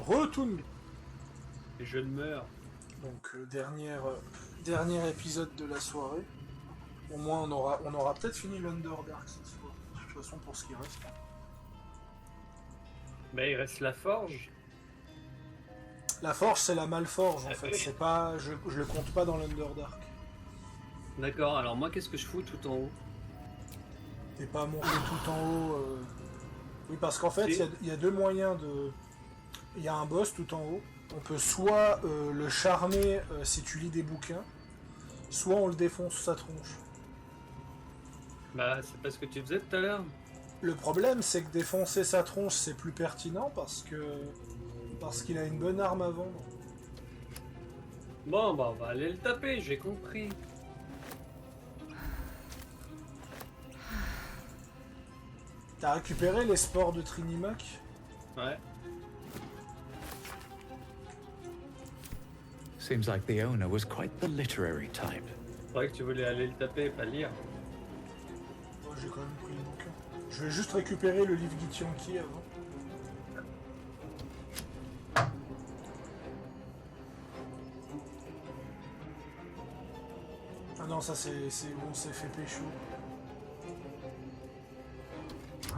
Retourne. Et je meurs. Donc dernier épisode de la soirée. Au moins on aura peut-être fini l'Underdark cette fois. De toute façon pour ce qui reste. Bah il reste la forge. La forge c'est la Malforge en fait. C'est pas, je le compte pas dans l'Underdark. D'accord. Alors moi qu'est-ce que je fous tout en haut? T'es pas monté tout en haut. Oui parce qu'en fait il y a deux moyens de. Il y a un boss tout en haut. On peut soit le charmer si tu lis des bouquins, soit on le défonce sous sa tronche. Bah c'est pas ce que tu faisais tout à l'heure. Le problème c'est que défoncer sa tronche c'est plus pertinent parce qu'il a une bonne arme à vendre. Bon bah on va aller le taper, j'ai compris. T'as récupéré les spores de Trinimac? Ouais. Seems like the owner was quite the literary type. C'est vrai que tu voulais aller le taper et pas le lire. Oh, j'ai quand même pris le bouquin. Je vais juste récupérer le livre Githyanki avant. Ah non, ça c'est bon, c'est fait pécho.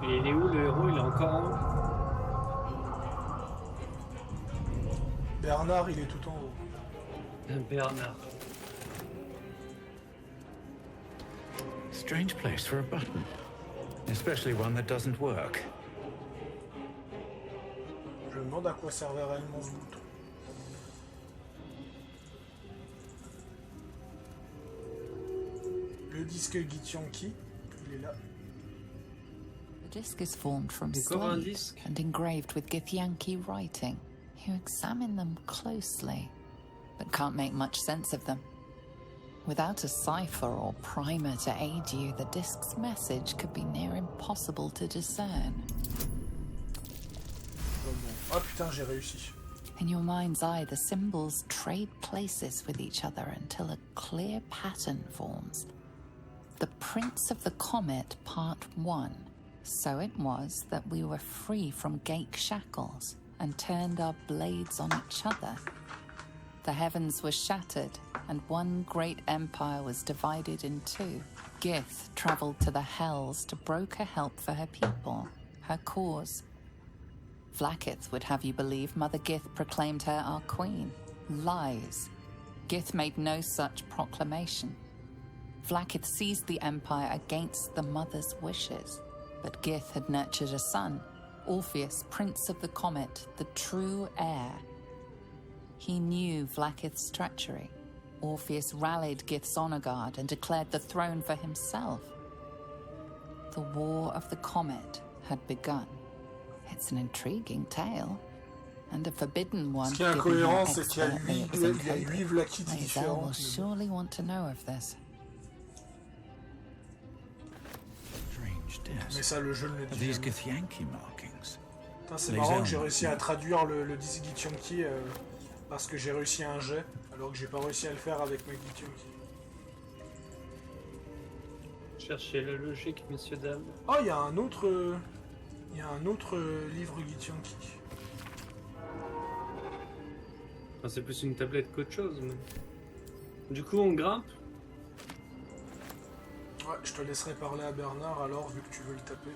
Et il est où le héros? Il est encore en haut? Bernard, il est tout en haut. Bernard. Strange place for a button. Especially one that doesn't work. Je me demande à quoi servait réellement ce bouton. Le disque Githyanki, il est là. The disc is formed from Encore un slate disque. and engraved with Githyanki writing. You examine them closely, but can't make much sense of them. Without a cipher or primer to aid you, the disc's message could be near impossible to discern. Oh bon. Ah putain, j'ai réussi. In your mind's eye, the symbols trade places with each other until a clear pattern forms. The Prince of the Comet, Part 1. So it was that we were free from Gake shackles and turned our blades on each other. The heavens were shattered, and one great empire was divided in two. Gith traveled to the Hells to broker help for her people, her cause. Vlaakith would have you believe Mother Gith proclaimed her our queen. Lies. Gith made no such proclamation. Vlaakith seized the empire against the mother's wishes, but Gith had nurtured a son, Orpheus, Prince of the Comet, the true heir. He knew Vlaakith's treachery. Orpheus rallied Gith's honor guard and declared the throne for himself. The War of the Comet had begun. It's an intriguing tale, and a forbidden one. Ce qui est given how incohérent, c'est qu'il y a expertly it was 8 Vlaakith Maisel will différentes. surely want to know of this. Strange Mais disc. ça, le jeu ne le Are dit these jamais. Githyanki markings? Putain, c'est Les marrant armes. que j'ai réussi à traduire le disque Githyanki parce que j'ai réussi un jet, alors que j'ai pas réussi à le faire avec ma Githyanki. Cherchez la logique, messieurs, dames. Oh, il y a un autre... livre Githyanki. Enfin, c'est plus une tablette qu'autre chose. Mais... Du coup, on grimpe. Ouais, je te laisserai parler à Bernard alors, vu que tu veux le taper.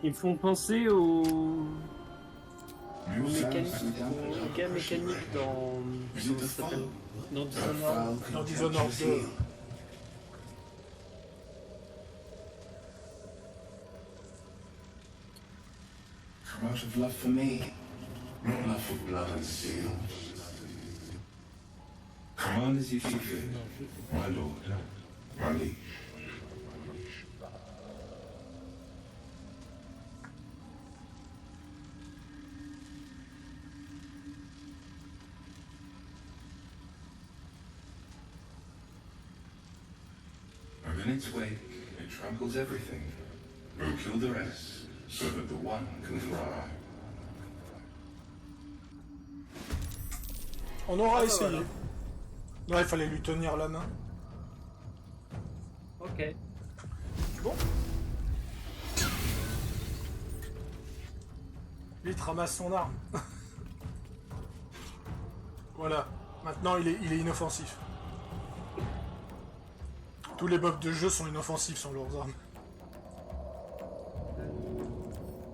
Ils me font penser aux gars mécaniques dans... Comment ça s'appelle? Dans Dishonored. Dans Dishonored 2. From out of love for me, not love for blood and steel. Command as you see fit, my lord, my liege. And in its wake, it tramples everything. We'll kill the rest, so that the one can thrive. On aura essayé. voilà. Ouais, il fallait lui tenir la main. Ok. Bon. Vite, ramasse son arme. Voilà. Maintenant, il est inoffensif. Tous les mobs de jeu sont inoffensifs sans leurs armes.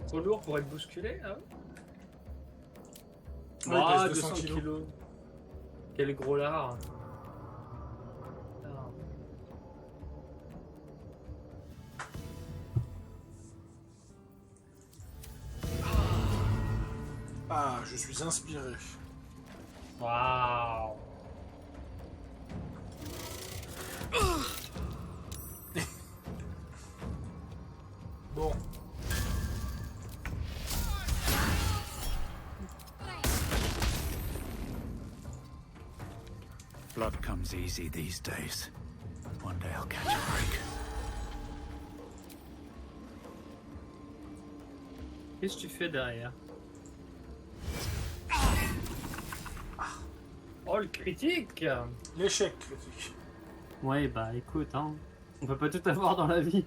Trop lourd pour être bousculé, hein? Ouais, il pèse 200 kilos. Quel gros lard. Ah, je suis inspiré. Waouh. Bon. Blood comes easy these days. One day I'll catch a break. Qu'est-ce que tu fais derrière? Oh, le critique! L'échec critique. Ouais, bah écoute, hein, on peut pas tout avoir dans la vie.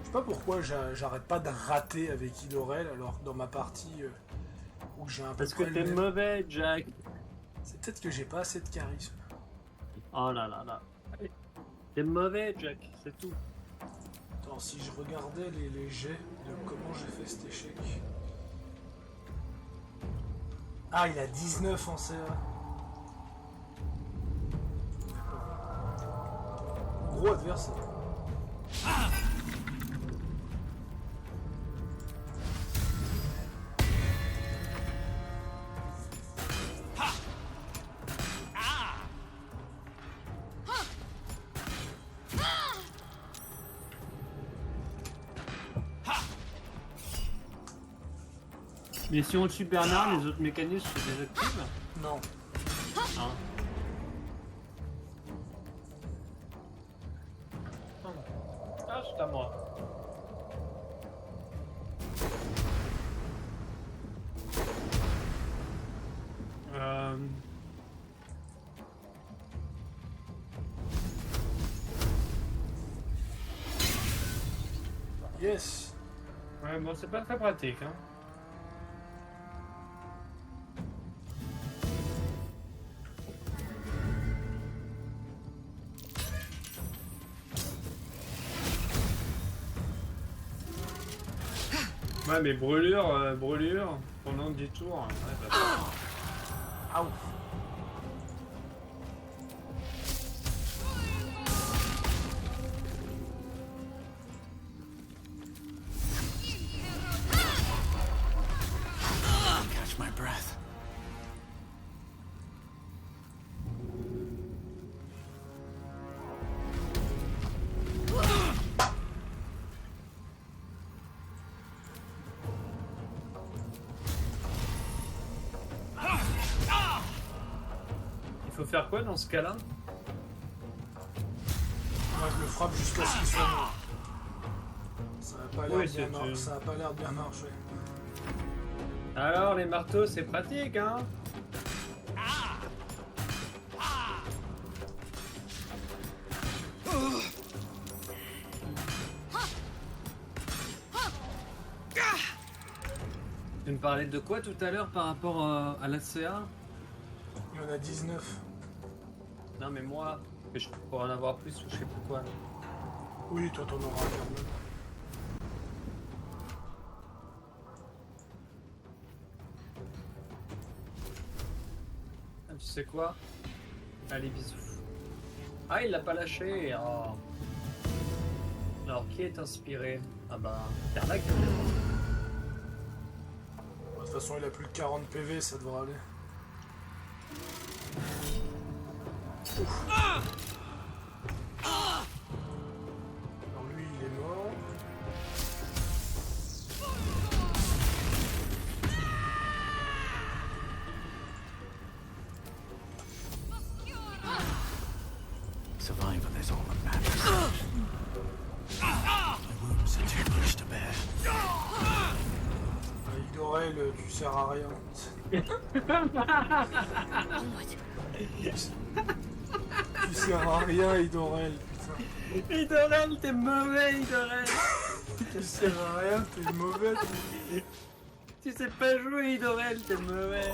Je sais pas pourquoi j'arrête pas de rater avec Idorel alors que dans ma partie où j'ai un peu Parce que près t'es le même- mauvais, Jack. C'est peut-être que j'ai pas assez de charisme. Oh là là là. T'es mauvais, Jack, c'est tout. Attends, si je regardais les jets de comment j'ai fait cet échec. Ah, il a 19 en CA. Gros adversaire. Mais si on tue Bernard, les autres mécanismes se désactivent. Non. Hein. Ah, c'est à moi. Yes. Ouais, bon, c'est pas très pratique, hein. Ouais, mais brûlure, pendant 10 tours. Ouais, bah, Ouf. Catch my breath. il faut faire quoi dans ce cas-là? Moi, je le frappe jusqu'à ce qu'il soit mort. Ça a pas l'air Oui, bien c'est- marché. Ça a pas l'air bien marché. Alors, les marteaux, c'est pratique, hein? Tu me parlais de quoi tout à l'heure par rapport à la CA? Il y en a 19. Non, mais moi, que je pourrais en avoir plus ou je sais plus quoi. Oui, toi t'en auras quand même. Ah, tu sais quoi? Allez, bisous. Ah, il l'a pas lâché. Oh. Alors, qui est inspiré? Ah bah, Carlac. De toute façon, il a plus de 40 PV, ça devrait aller. Alors lui, il est mort. Survivor is all that matters. My wounds are too much to bear. Idorel, tu sers à rien. Tu sers à rien, Idorel, putain. Idorel, t'es mauvais, Idorel. Tu sers à rien, t'es mauvais. Tu sais pas jouer, Idorel, t'es mauvais.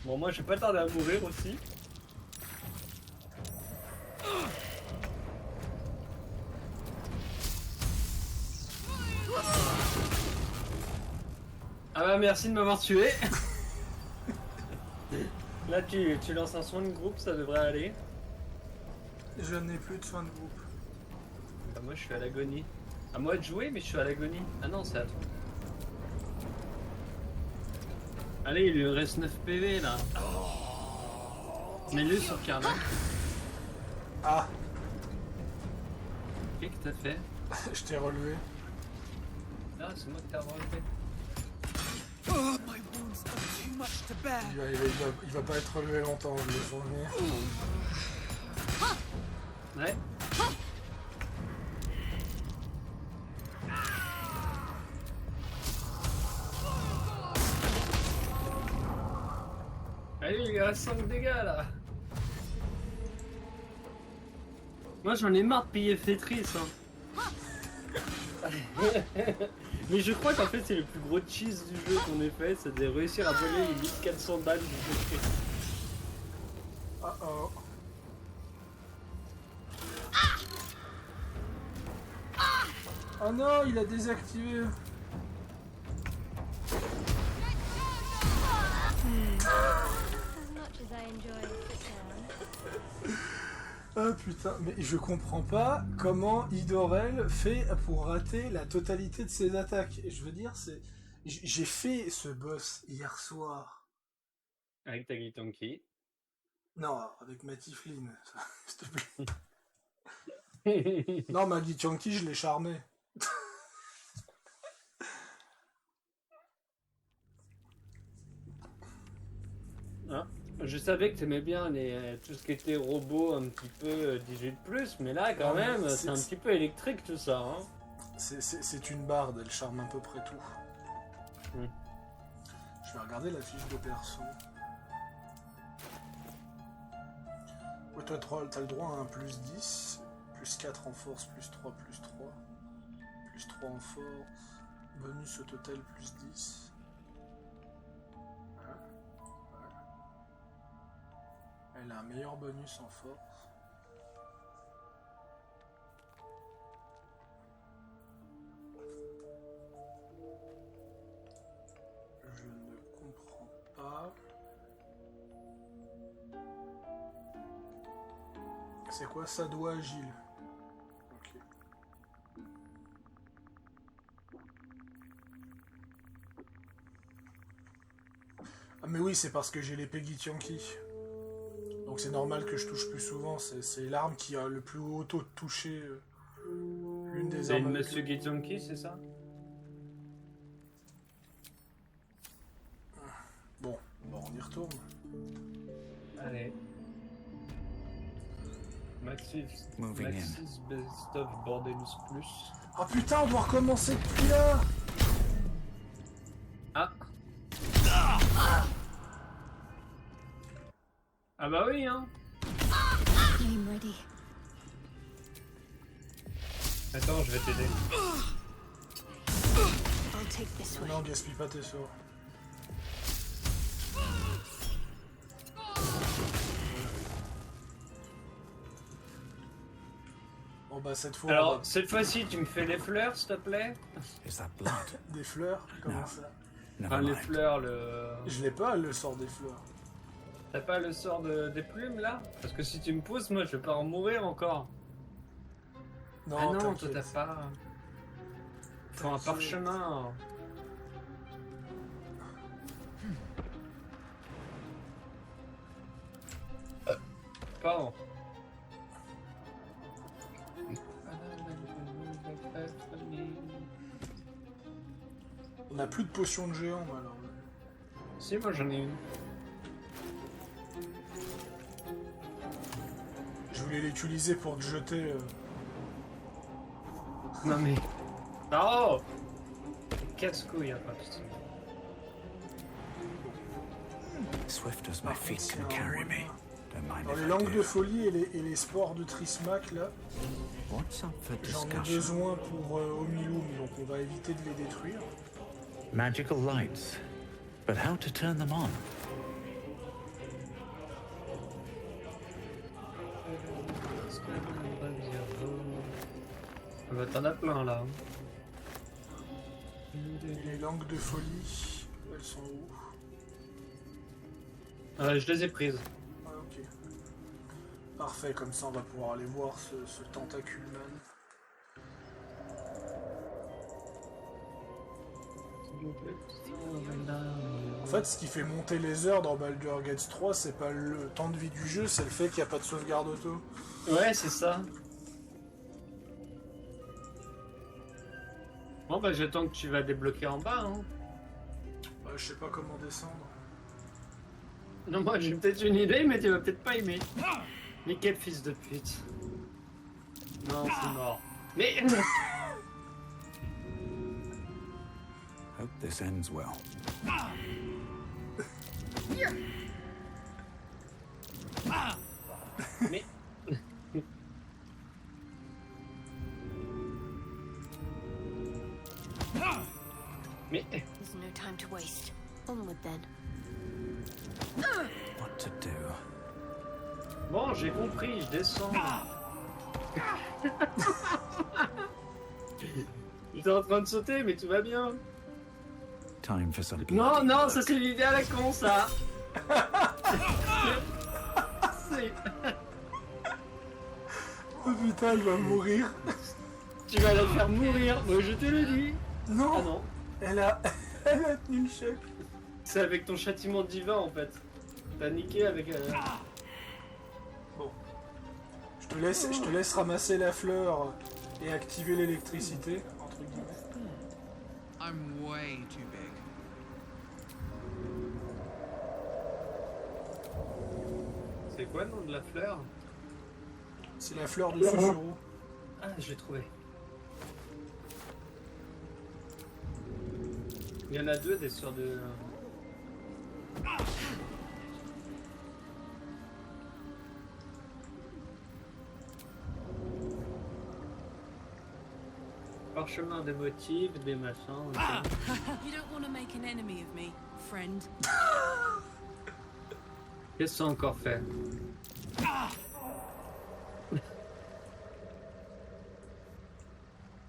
Bon, moi, je vais pas tarder à mourir aussi. Ah bah merci de m'avoir tué. Là tu lances un soin de groupe, ça devrait aller. Je n'ai plus de soin de groupe. Bah moi je suis à l'agonie. À moi de jouer mais je suis à l'agonie. Ah non c'est à toi. Allez il lui reste 9 PV là. Mets-le sur Karnak. Ah, Qu'est-ce que t'as fait? je t'ai relevé. Ah c'est moi qui t'ai relevé. Il va pas être relevé longtemps, je le sens venir. Ouais. Allez, il lui reste 5 dégâts là. Moi j'en ai marre de payer Fétris. Hein. Mais je crois qu'en fait c'est le plus gros cheese du jeu qu'on ait fait, c'est de réussir à voler les 1400 balles du Fétris. Ah oh. Oh non, il a désactivé. As much as I enjoy sit down. Ah putain, mais je comprends pas comment Idorel fait pour rater la totalité de ses attaques. Et je veux dire, j'ai fait ce boss hier soir. Avec ta Tonki. Non, avec ma Tiflin, s'il te plaît. Non, Maggie Chunky, je l'ai charmé. Hein, je savais que t'aimais bien tout ce qui était robot un petit peu 18+, mais là quand Non, même, c'est- c'est un petit peu électrique tout ça. Hein. C'est une barde, elle charme à peu près tout. Mm. Je vais regarder la fiche de perso. Ouais, toi, t'as le droit à un plus 10, plus 4 en force, plus 3, plus 3, plus 3 en force, bonus au total, plus 10. Hein, ouais. Elle a un meilleur bonus en force. Je ne comprends pas. C'est quoi ça doit agile? Ok. Ah mais oui, c'est parce que j'ai les Peggy Tianki. Donc c'est normal que je touche plus souvent. C'est l'arme qui a le plus haut taux de toucher. L'une des C'est armes. une avec Monsieur le- Gitonki, c'est ça? Bon, on y retourne. Allez. Maxis Moving in. Best of Bordelus Plus. Ah putain, on doit recommencer depuis là. Ah. Ah bah oui hein. I'm ready. Attends, je vais t'aider. I'll take this way. Non, gaspille pas tes sorts. Bon bah cette fois, on Alors, va- cette fois-ci, tu me fais les fleurs, s'il te plaît? Is that blood? des fleurs, comment Non. ça? Never Enfin, les mind. fleurs, le... Je l'ai pas, le sort des fleurs. T'as pas le sort des plumes, là? Parce que si tu me pousses, moi, je vais pas en mourir encore. Non, Ah non, toi, t'inquiète. t'as pas... Faut un T'inquiète. parchemin. Pardon. On a plus de potions de géant, alors. Si, moi j'en ai une. Je voulais l'utiliser pour te jeter. Non mais... Oh, casse-couille, hein, pas putain. Swift as my feet can carry me. Don't mind Dans if les I langues do. de folie et les sports de Trismac, là, What's up for j'en ai discussion? besoin pour Omilum, donc on va éviter de les détruire. Magical lights. But how to turn them on? Ah bah t'en as plein là. Et les langues de folie, elles sont où? Je les ai prises. Ah, ok. Parfait, comme ça on va pouvoir aller voir ce tentacule man. En fait, ce qui fait monter les heures dans Baldur's Gate 3, c'est pas le temps de vie du jeu, c'est le fait qu'il n'y a pas de sauvegarde auto. Ouais, c'est ça. Bon bah j'attends que tu vas débloquer en bas. Hein. Je sais pas comment descendre. Non, moi j'ai peut-être une idée, mais tu vas peut-être pas aimer. Mais quel fils de pute. Non, c'est mort. Mais... Hope this ends well. Mais... Mais... There's no time to waste. Onward then. What to do? Bon, j'ai compris, je descends. J'étais en train de sauter, mais tout va bien. Time for some Non, bloody non, work. ça c'est l'idée à la con, ça. C'est- Oh putain, il va mourir. Tu vas la faire mourir, moi je te le dis. Non, Ah non, elle a tenu le choc. c'est avec ton châtiment divin en fait. T'as niqué avec... Bon. Je te laisse ramasser la fleur et activer l'électricité, entre guillemets. I'm way too big. C'est quoi le nom de la fleur? C'est la fleur de Susuro. Ah, je l'ai trouvé. Il y en a deux des sœurs de... Parchemin des motifs, des machins... ok. You don't want to make an enemy of me, friend. Qu'est-ce que ça a encore fait?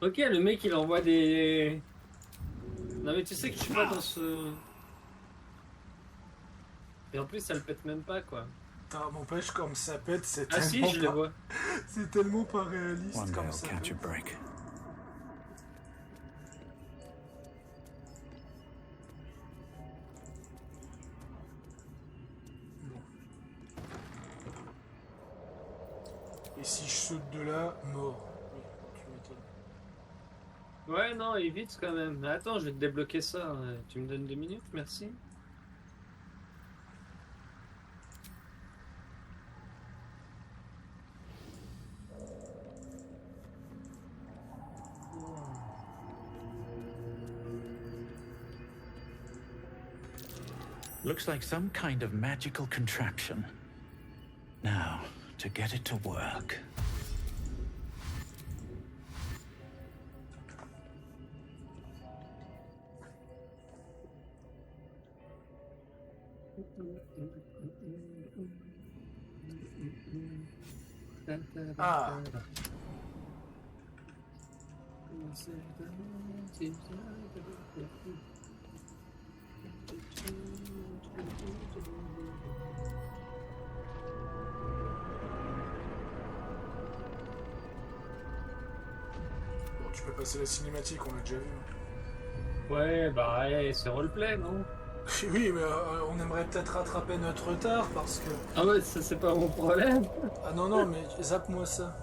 Ok, le mec il envoie des... Non mais tu sais que je suis pas dans ce... Et en plus ça le pète même pas quoi. Putain, m'empêche comme ça pète, c'est Ah si, tellement je les pas... vois. C'est tellement pas réaliste One day comme I'll ça catch a pète. break. Et si je saute de là, mort. Oui, tu m'étonnes. Ouais non, il vite quand même. Mais attends, je vais te débloquer ça. Tu me donnes 2 minutes, merci. Looks like some kind of magical contraption. Now, to get it to work. Ah. Bon, tu peux passer la cinématique, on l'a déjà vu. Ouais, bah ouais, c'est roleplay, non? Oui, mais on aimerait peut-être rattraper notre retard parce que... Ah ouais, ça c'est pas mon problème. Ah non, non, mais zappe-moi ça.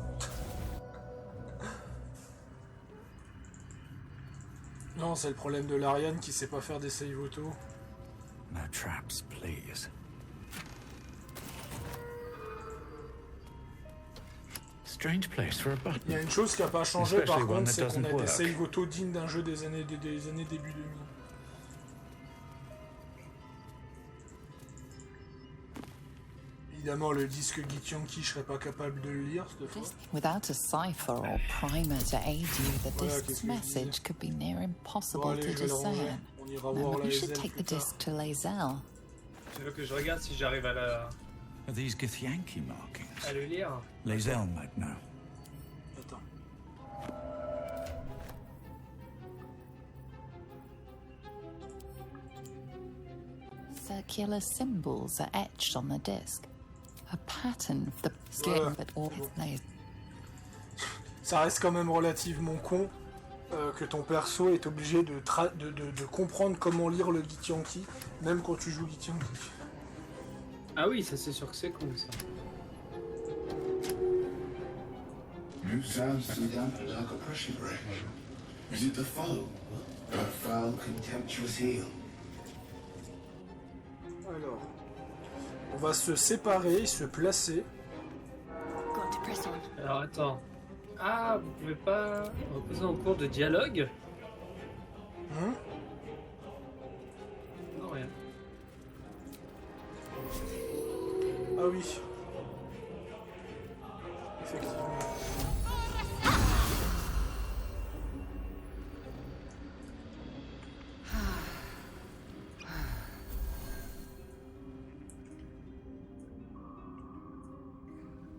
Non, c'est le problème de l'Ariane qui sait pas faire des save auto. No traps, please. Strange place for a Il y button. a une chose qui a pas changé par Especially one contre, that c'est qu'on doesn't a des work. save auto dignes d'un jeu des années début 2000. Évidemment, le disque Githyanki, je serais pas capable de le lire cette fois. Without a cipher or primer to aid you, the Voilà, disc's qu'est-ce que je message disais. could be near Bon, impossible allez, to je vais le ranger. discern. On ira voir No, la you should SL take the plus tard. disc to Lae'zel. Tu veux que je regarde si j'arrive à Are these Githyanki markings? le lire? Lae'zel might know. Attends. Circular symbols are etched on the disc. A pattern of the skin Voilà. that all Lae'zel. Ça reste quand même relativement con que ton perso est obligé de comprendre comment lire le Githyanki, même quand tu joues Githyanki. Ah oui, ça c'est sûr que c'est con ça. New sounds to dampen like a pressure break. Is it the foe? That foul, contemptuous heel? Alors, on va se séparer, se placer. Got to press on. Alors attends. Ah, vous pouvez pas reposer en cours de dialogue? Hein? Non, rien. Ah oui. Effectivement.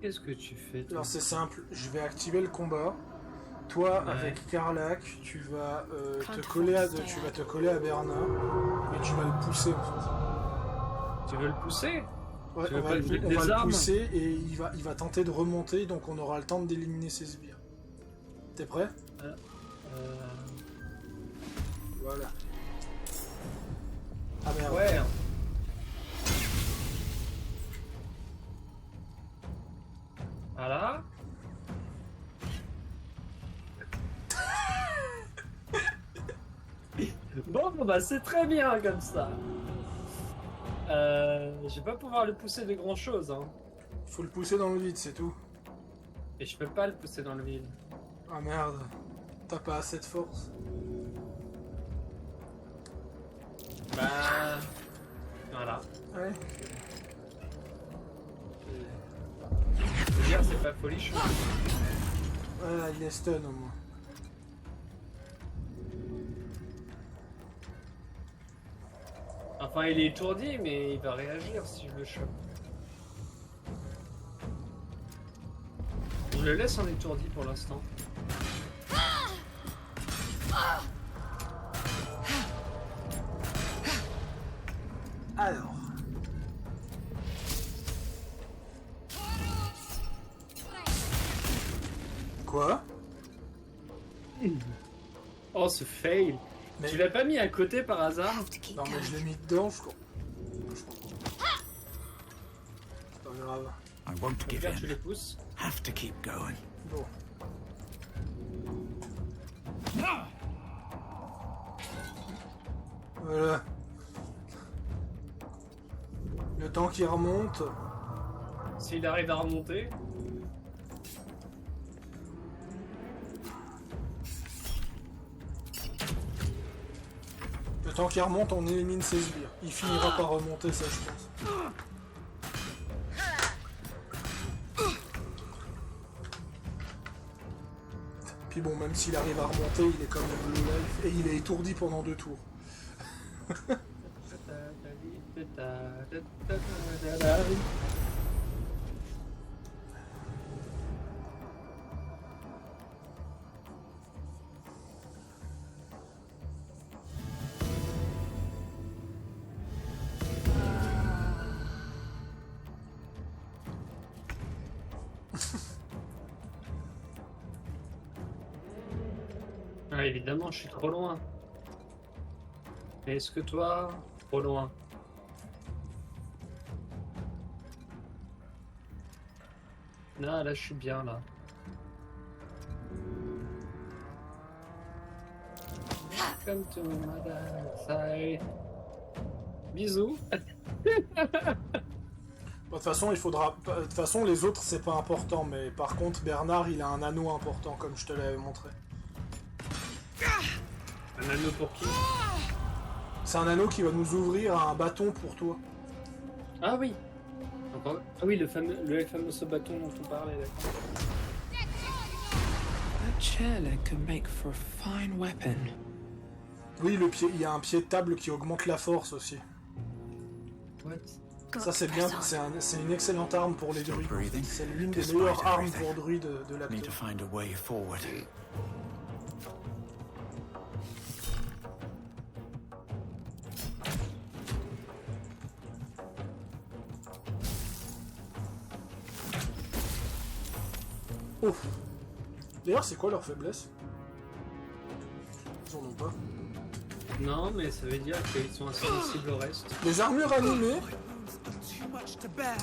Qu'est-ce que tu fais toi? Alors c'est simple, je vais activer le combat. Toi, Ouais. avec Karlak, tu vas Can't te coller à, afford to tu stay vas out. te coller à Bernard et tu vas le pousser en Tu veux le pousser? fait. Ouais, Tu veux on pas va, lui mettre on des va le armes? pousser et il va tenter de remonter, donc on aura le temps d'éliminer ses sbires. T'es prêt? Voilà. Ah merde. Ouais. Voilà. Bon, bah c'est très bien comme ça. Je vais pas pouvoir le pousser de grand chose, hein. Faut le pousser dans le vide, c'est tout. Et je peux pas le pousser dans le vide. Ah merde. T'as pas assez de force. Bah. Voilà. Ouais. Je veux dire, c'est pas folichon. Voilà, il est stun au moins. Enfin, il est étourdi, mais il va réagir si je le chope. Je le laisse en étourdi pour l'instant. Alors. Quoi? Oh, ce fail! Mais- Tu l'as pas mis à côté par hasard? Have to keep Non mais going. je l'ai mis dedans, je comprends. C'est pas grave. I won't give Regarde, tu in. les pousses. Have to keep going. Bon. Voilà. Le temps qu'il remonte. S'il arrive à remonter. Le temps qu'il remonte, on élimine ses sbires. Il finira par remonter, ça je pense. Puis bon, même s'il arrive à remonter, il est quand même low life et il est étourdi pendant 2 tours. Ah, évidemment, je suis trop loin. Est-ce que toi, trop loin? Non, là, je suis bien, là. Come to my dark side. Bisous. De toute façon, il faudra. De toute façon, les autres, c'est pas important, mais par contre, Bernard, il a un anneau important, comme je te l'avais montré. Un anneau pour qui? C'est un anneau qui va nous ouvrir un bâton pour toi. Ah oui. Donc Encore... Ah oui, le fameux ce bâton dont on parlait, d'accord. That chair leg could make for a fine weapon. Oui, le pied, il y a un pied de table qui augmente la force aussi. What? Ça c'est bien, c'est une excellente arme pour les druides. C'est l'une des meilleures armes pour druides de la Need to find a way forward. Oh. D'ailleurs, c'est quoi leur faiblesse? Ils en ont pas. Non, mais ça veut dire qu'ils sont assez sensibles au reste. Les armures animées,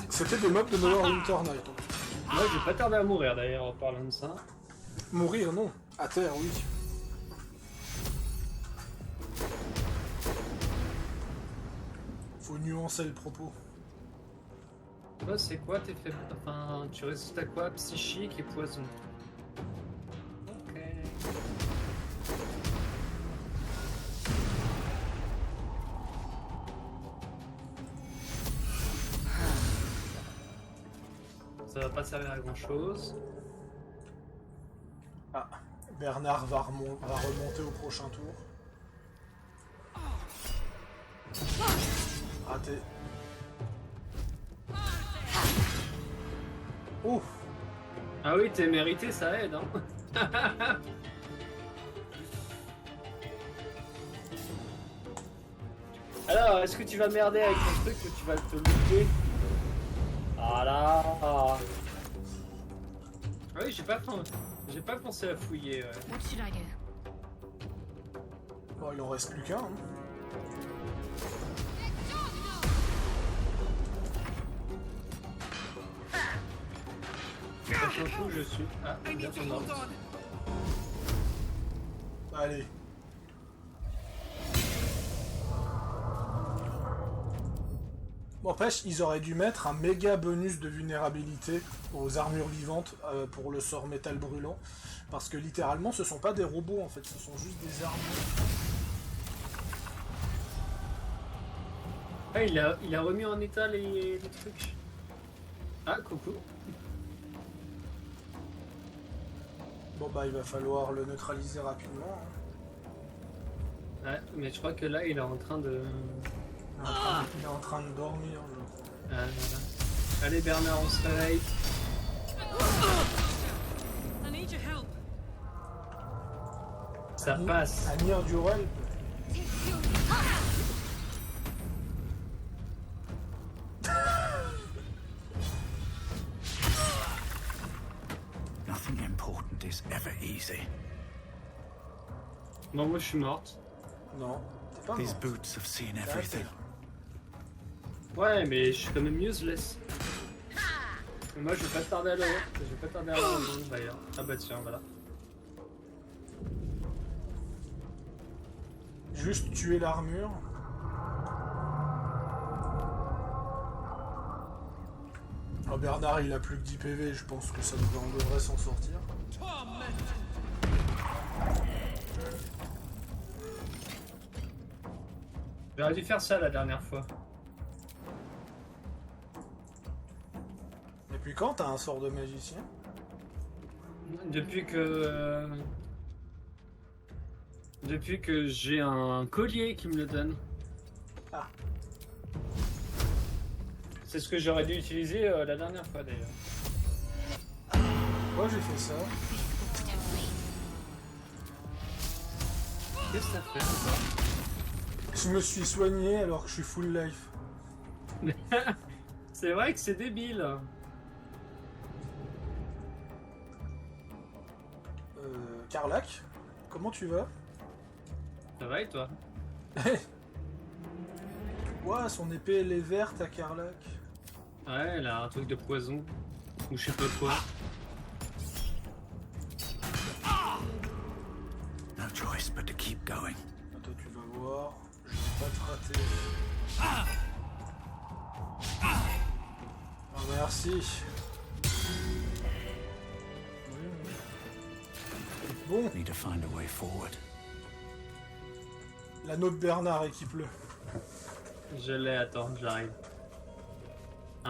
c'était des mobs de Neverwinter Night. Moi, j'ai pas tardé à mourir d'ailleurs en parlant de ça. Mourir, non. À terre, oui. Faut nuancer le propos. Toi, c'est quoi tes faibles... Enfin, tu résistes à quoi? Psychique et poison. Ok. Ça va pas servir à grand chose. Ah, Bernard va remonter au prochain tour. Raté. Oh. Ah oui, t'es mérité, ça aide, hein. Alors, est-ce que tu vas merder avec ton truc ou tu vas te looter? Ah là. Ah oui, j'ai pas pensé à fouiller. Ouais. What should I do? Bon, il en reste plus qu'un. Hein. Où je suis. Ah, bien ton ordre. Allez. Bon, n'empêche, ils auraient dû mettre un méga bonus de vulnérabilité aux armures vivantes pour le sort métal brûlant. Parce que littéralement, ce sont pas des robots en fait, ce sont juste des armures. Ah, il a remis en état les trucs. Ah, coucou. Bon bah il va falloir le neutraliser rapidement. Hein. Ouais, mais je crois que là il est en train de... Il est en train de dormir, je crois. Voilà. Allez Bernard, on se réveille. I need your help. Ça passe. Amir Durel. Nothing important is ever easy. Bon, moi je suis morte. Non, t'es pas These mort. boots have seen everything. Ouais, mais je suis quand même useless. Mais moi je vais pas tarder à le voir. Je vais pas tarder à le voir d'ailleurs. Ah bah tiens, voilà. Juste tuer l'armure. Oh, Bernard il a plus que 10 PV, je pense que ça on devrait s'en sortir. J'aurais dû faire ça la dernière fois. Depuis quand t'as un sort de magicien? Depuis que j'ai un collier qui me le donne. Ah. C'est ce que j'aurais dû utiliser la dernière fois d'ailleurs. Moi j'ai fait ça. Qu'est-ce que ça fait? Je me suis soigné alors que je suis full life. C'est vrai que c'est débile. Carlac, comment tu vas? Ça va et toi? Ouah, son épée elle est verte à Carlac. Ouais, elle a un truc de poison. Ou je sais pas quoi. No choice but to keep going. Toi tu vas voir, je vais pas te rater. Ah, merci. Bon, Need to find a way forward. l'anneau de Bernard équipe-le. Je l'ai, attends, j'arrive.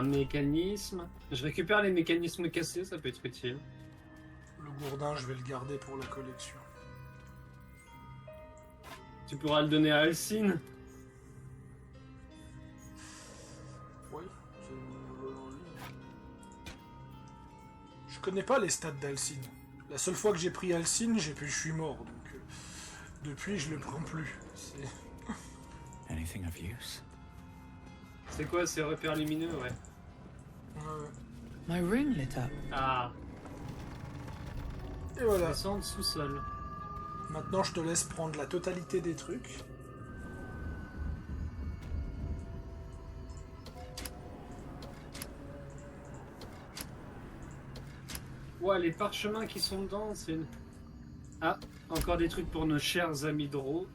Un mécanisme. Je récupère les mécanismes cassés, ça peut être utile. Le gourdin, je vais le garder pour la collection. Tu pourras le donner à Alcine. Oui, je connais pas les stats d'Alcine. La seule fois que j'ai pris Alcine, je suis mort, donc depuis je le prends plus. Anything of use? C'est quoi ces repères lumineux, ouais. My room lit up. Ah, Et voilà. descendre sous-sol. Maintenant, je te laisse prendre la totalité des trucs. Ouais, les parchemins qui sont dedans, c'est une... Ah, encore des trucs pour nos chers amis Dro.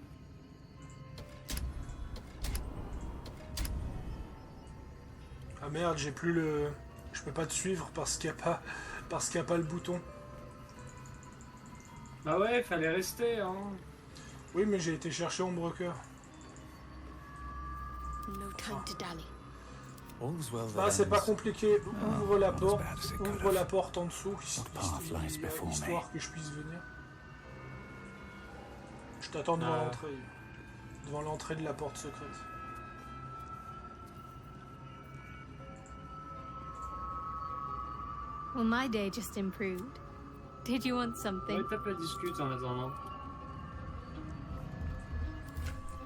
Ah merde, j'ai plus le... Je peux pas te suivre parce qu'il y a pas le bouton. Bah ouais, fallait rester, hein. Oui, mais j'ai été chercher Ombrecoeur. No time to dally. All's well that Ah, c'est pas ends. compliqué. Ouvre la not as porte. bad as it could Ouvre have. la porte en dessous, path lies before me. histoire que je puisse venir. Je t'attends devant l'entrée. Devant l'entrée de la porte secrète. Well, my day just improved. Did you want something? Ouais, tape la discute en attendant.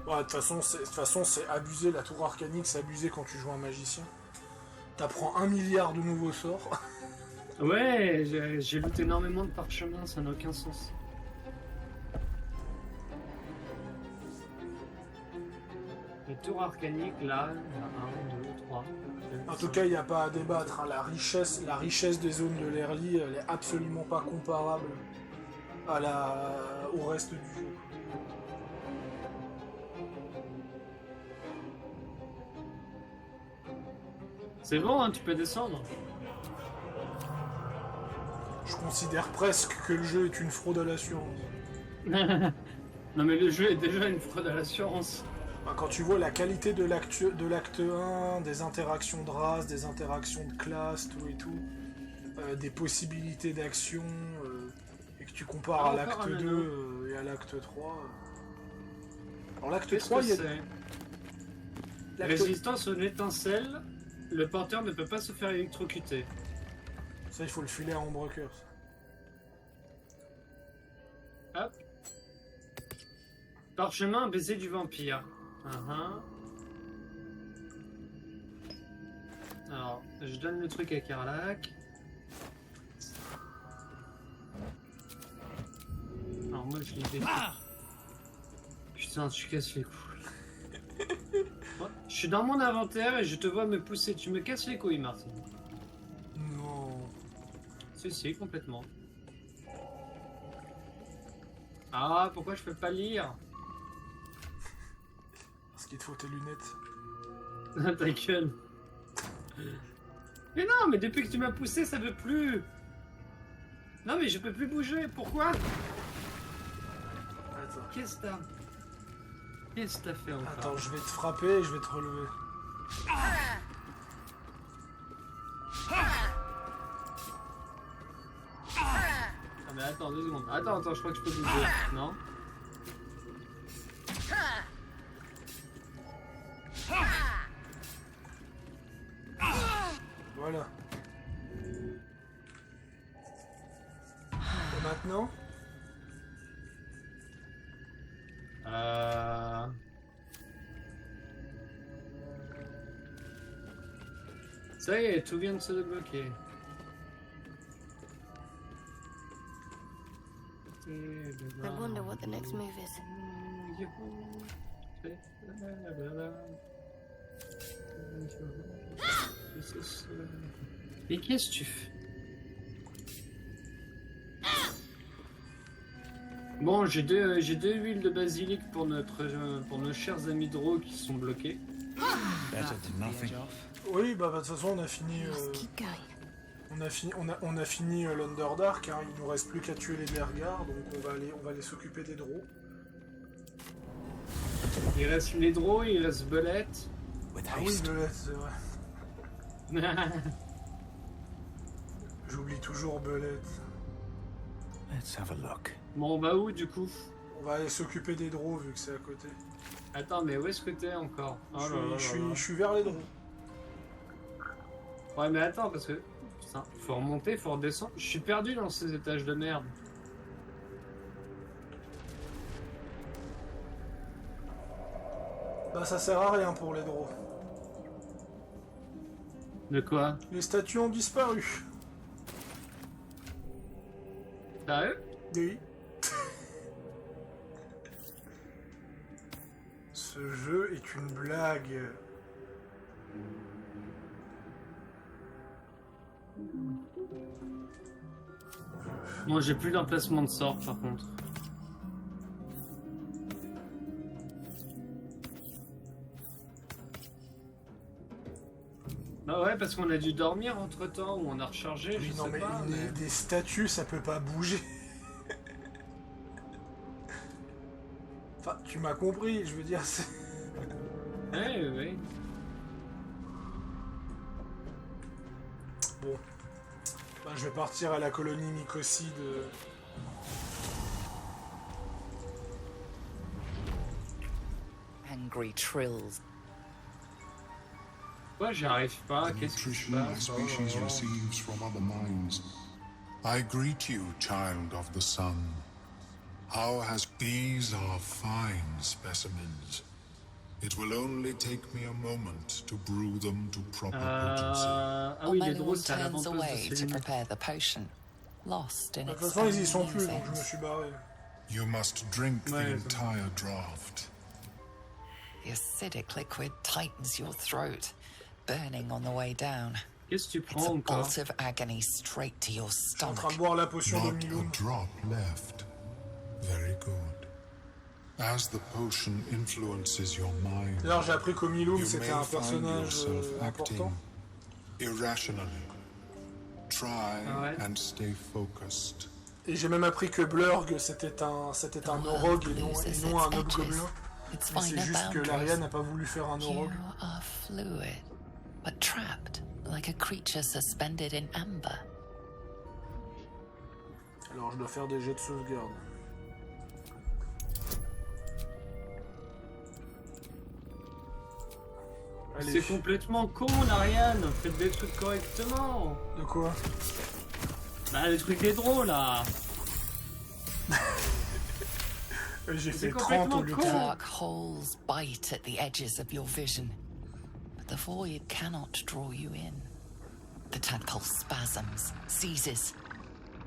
Ouais, de toute façon, c'est abusé. La tour arcanique, c'est abusé quand tu joues un magicien. T'apprends 1 milliard de nouveaux sorts. Ouais, j'ai looté énormément de parchemins, ça n'a aucun sens. Les tours arcaniques, là, il y a 1, 2, 3. En tout cas, il n'y a pas à débattre. Hein. La richesse des zones de l'Erly, elle est absolument pas comparable au reste du jeu. C'est bon, hein, tu peux descendre. Je considère presque que le jeu est une fraude à l'assurance. Non mais le jeu est déjà une fraude à l'assurance. Quand tu vois la qualité de l'acte 1, des interactions de race, des interactions de classe, tout et tout, des possibilités d'action, et que tu compares à l'acte 2 et à l'acte 3. Alors l'acte 3, il y a... Résistance aux étincelles, le porteur ne peut pas se faire électrocuter. Ça, il faut le filer à Ombrecoeur. Hop. Parchemin baiser du vampire. Alors, je donne le truc à Karlach. Alors moi je l'ai fait. Putain, tu casses les couilles. Ouais, je suis dans mon inventaire et je te vois me pousser. Tu me casses les couilles, Martin. Non. Si, complètement. Ah, pourquoi je peux pas lire? Parce qu'il te faut tes lunettes. Ta gueule. Mais non, mais depuis que tu m'as poussé, ça veut plus. Non, mais je peux plus bouger. Pourquoi? Attends. Qu'est-ce que t'as fait encore? Attends, je vais te frapper et je vais te relever. Ah, mais attends, 2 secondes. Attends, je crois que je peux bouger. Non? Voilà. Et maintenant? Ça y est, tout vient de se débloquer. I wonder what the next move is. Mais qu'est-ce que tu fais? Bon, j'ai deux huiles de basilic pour nos chers amis Dro qui sont bloqués. Better than nothing. Oui, bah de toute façon, on a fini... Must keep going. On a fini l'Underdark, hein. Il nous reste plus qu'à tuer les Bergars, donc on va aller s'occuper des Draux. Il reste les Dro, il reste Belette. With Ah oui, haste. Belette, c'est vrai. J'oublie toujours Belette. Let's have a look. Bon, on va où du coup? On va aller s'occuper des draws vu que c'est à côté. Attends, mais où est-ce que t'es encore? Oh là là là là. Je suis vers les draws. Ouais, mais attends, parce que. Putain, faut remonter, faut redescendre. Je suis perdu dans ces étages de merde. Bah ça sert à rien pour les draws. De quoi? Les statues ont disparu. Sérieux? Oui. Ce jeu est une blague. Moi, j'ai plus d'emplacement de sort par contre. Bah ouais, parce qu'on a dû dormir entre temps ou on a rechargé, Oui, je non sais mais, pas. des statues ça peut pas bouger. Enfin, tu m'as compris, je veux dire, c'est... Ouais, ouais. Bon. Bah, je vais partir à la colonie Nicosie de... Angry trills. Ouais, j'y arrive pas, The qu'est-ce qui se nutrition my passe? species receives from other minds. I greet you, child of the sun. How has... These are fine specimens. It will only take me a moment to brew them to proper potency. Ah oui, les drôles, Omeluon c'est à turns l'avant-poste away de to Céline. prepare the potion, lost in De toute its façon, ils y own sont plus, donc je me musings. suis barré. You must drink Ouais, the c'est entire draft. The acidic liquid tightens your throat, burning on the way down. Qu'est-ce que tu It's prends a encore? bolt of agony straight to your Je suis en train stomach. de boire la potion de Not a Milum. drop left. Very good. As the potion influences your mind, D'ailleurs, j'ai appris qu'Omilum, you c'était may un find personnage yourself important. acting irrationally. Try Ah ouais. and stay focused. Et j'ai même appris que Blurg, c'était un Orogue et non un hobgoblin. Its Mais c'est finer juste que boundaries. l'Aria n'a pas voulu faire un You Orogue. are fluid, but trapped like a creature suspended in amber. Alors, je dois faire des jets de sauvegarde. Allez. C'est complètement con, Ariane. Faites des trucs correctement. De quoi? Bah, les trucs des drôles, là. J'ai C'est fait 30 au lieu de complètement con. 30. Dark holes bite at the edges of your vision, but the void cannot draw you in. The tadpole spasms, seizes.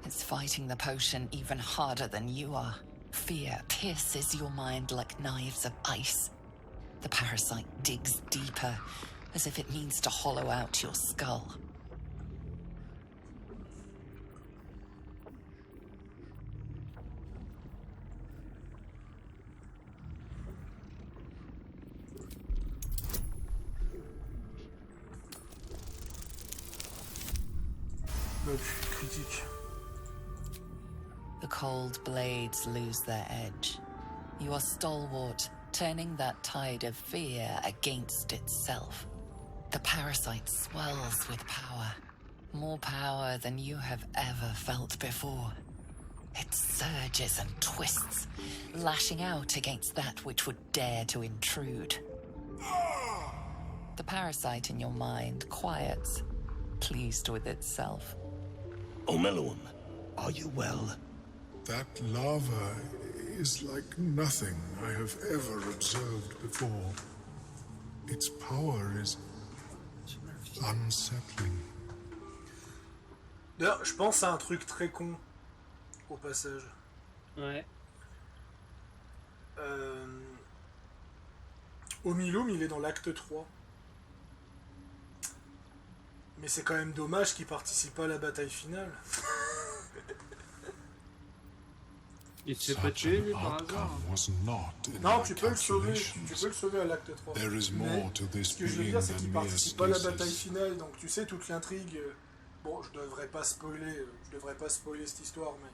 It's fighting the potion even harder than you are. Fear pierces your mind like knives of ice. The parasite digs deeper, as if it means to hollow out your skull. Bah, critique. The cold blades lose their edge. You are stalwart, turning that tide of fear against itself. The parasite swells with power. More power than you have ever felt before. It surges and twists, lashing out against that which would dare to intrude. The parasite in your mind quiets, pleased with itself. Omeluon, are you well? That lava is like nothing I have ever observed before. Its power is unsettling. D'ailleurs, je pense à un truc très con, au passage. Ouais. Omilum, il est dans l'acte 3. Mais c'est quand même dommage qu'il participe pas à la bataille finale. Il se fait pas tuer, lui, par hasard. Non, tu peux le sauver à l'acte 3. There is Mais more to this ce que je veux being dire, c'est than qu'il mere participe pas à la stasis. bataille finale, donc tu sais, toute l'intrigue... Bon, je devrais pas spoiler cette histoire, mais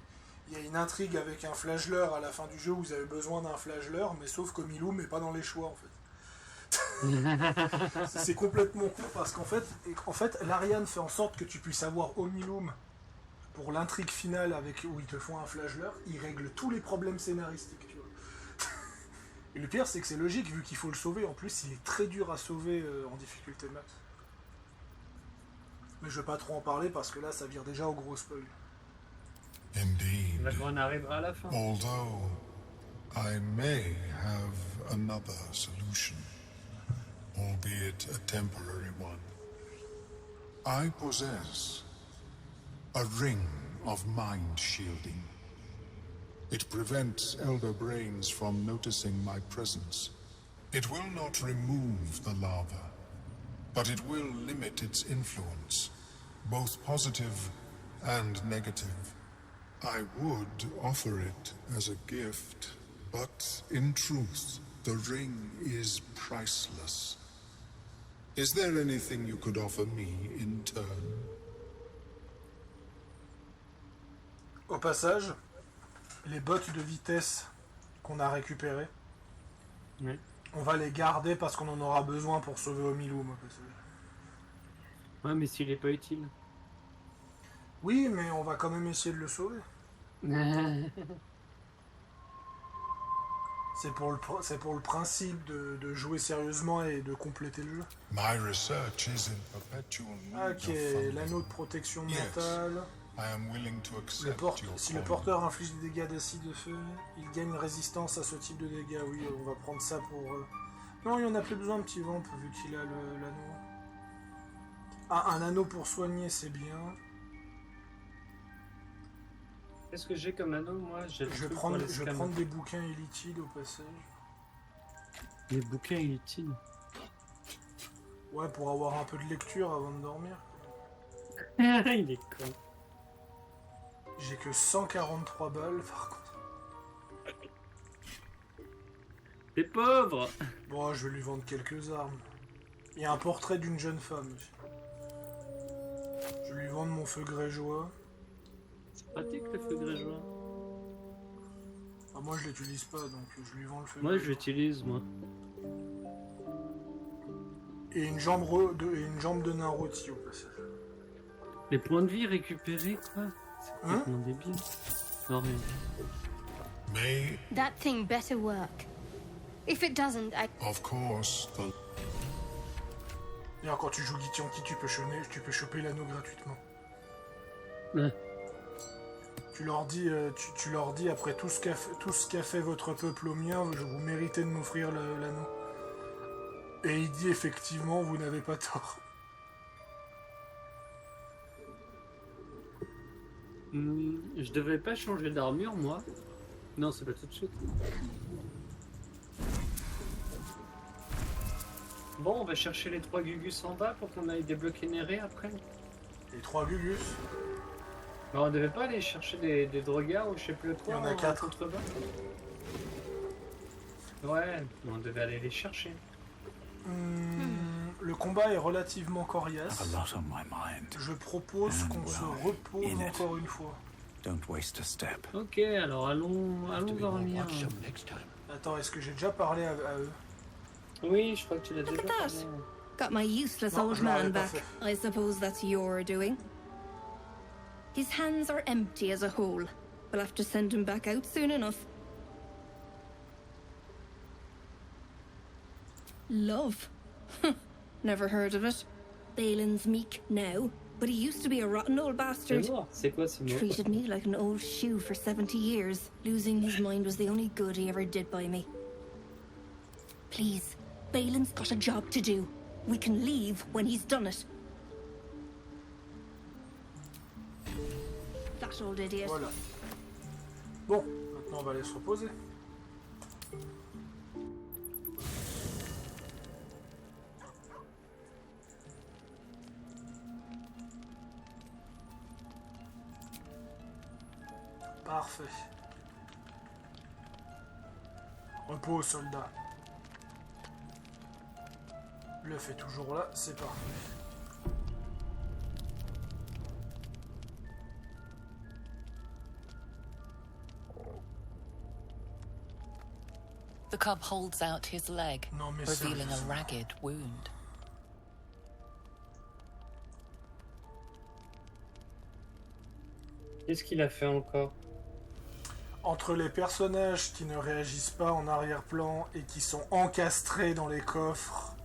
il y a une intrigue avec un flageleur à la fin du jeu où vous avez besoin d'un flageleur, mais sauf qu'Omilum n'est pas dans les choix, en fait. C'est complètement con parce qu'en fait, l'Ariane fait en sorte que tu puisses avoir Omilum pour l'intrigue finale avec où ils te font un flageleur. Ils règlent tous les problèmes scénaristiques, tu vois. Et le pire, c'est que c'est logique vu qu'il faut le sauver. En plus, il est très dur à sauver en difficulté max. Mais je vais pas trop en parler parce que là, ça vire déjà au gros spoil. Indeed. Là, on arrivera à la fin. Although I may have another solution, albeit a temporary one. I possess a ring of mind shielding. It prevents Elder Brains from noticing my presence. It will not remove the lava, but it will limit its influence, both positive and negative. I would offer it as a gift, but in truth, the ring is priceless. Is there anything you could offer me in turn? Au passage, les bottes de vitesse qu'on a récupérées, Oui. on va les garder parce qu'on en aura besoin pour sauver Omilum au passage. Ouais, mais s'il est pas utile. Oui, mais on va quand même essayer de le sauver. C'est pour le principe de jouer sérieusement et de compléter le jeu. My research is in perpetual need Ok, of funding. l'anneau de protection Yes. mentale. I am willing to accept your Si le point. porteur inflige des dégâts d'acide de feu, il gagne résistance à ce type de dégâts. Oui, on va prendre ça pour... Non, il n'y en a plus besoin, petit vamp, vu qu'il a l'anneau. Ah, un anneau pour soigner, c'est bien. Qu'est-ce que j'ai comme anneau, moi? Je vais prendre des bouquins illitiles au passage. Des bouquins inutiles. Ouais, pour avoir un peu de lecture avant de dormir. Il est con. J'ai que 143 balles, par contre. T'es pauvre! Bon, je vais lui vendre quelques armes. Il y a un portrait d'une jeune femme. Je vais lui vendre mon feu grégeois. C'est pratique le feu grégeois. Ah, moi, je l'utilise pas, donc je lui vends le feu Moi, grégeois. je l'utilise, moi. Et une jambe de nain rôti au passage. Les points de vie récupérés, quoi. C'est complètement débile. Non, rien. May, That thing better work. If it doesn't, of course, the D'ailleurs, quand tu joues Githyanki, tu peux choper l'anneau gratuitement. Ouais. Tu leur dis après tout ce qu'a fait votre peuple au mien, vous méritez de m'offrir l'anneau. Et il dit effectivement, vous n'avez pas tort. Je devrais pas changer d'armure, moi. Non, c'est pas tout de suite. Bon, on va chercher les 3 Gugus en bas pour qu'on aille débloquer Néré après. Les 3 Gugus. Alors, on devait pas aller chercher des drogas ou je sais plus quoi. Il y en a 4. Contrebas. Ouais, on devait aller les chercher. Le combat est relativement coriace. I've a lot on my mind. Je propose And qu'on se well, repose in it. encore une fois. Don't waste a step. Ok, alors allons dormir. Attends, est-ce que j'ai déjà parlé à eux? Oui, je crois que tu l'as déjà Look at that. parlé. Got my useless No, old je l'avais man pas back. fait. I suppose that's your doing. His hands are empty as a whole. We'll have to send him back out soon enough. Love? Never heard of it. Balin's meek now, but he used to be a rotten old C'est bastard. mort, c'est quoi ce mot? Treated me like an old shoe for 70 years. Losing his mind was the only good he ever did by me. Please, Balin's got a job to do. We can leave when he's done it. That old idiot. Voilà. Bon, maintenant on va aller se reposer. Parfait. Repos, soldat. L'œuf est toujours là, c'est parfait. The cub holds out his leg, Non, mais revealing a sérieusement. ragged wound. Qu'est-ce qu'il a fait encore? Entre les personnages qui ne réagissent pas en arrière-plan et qui sont encastrés dans les coffres.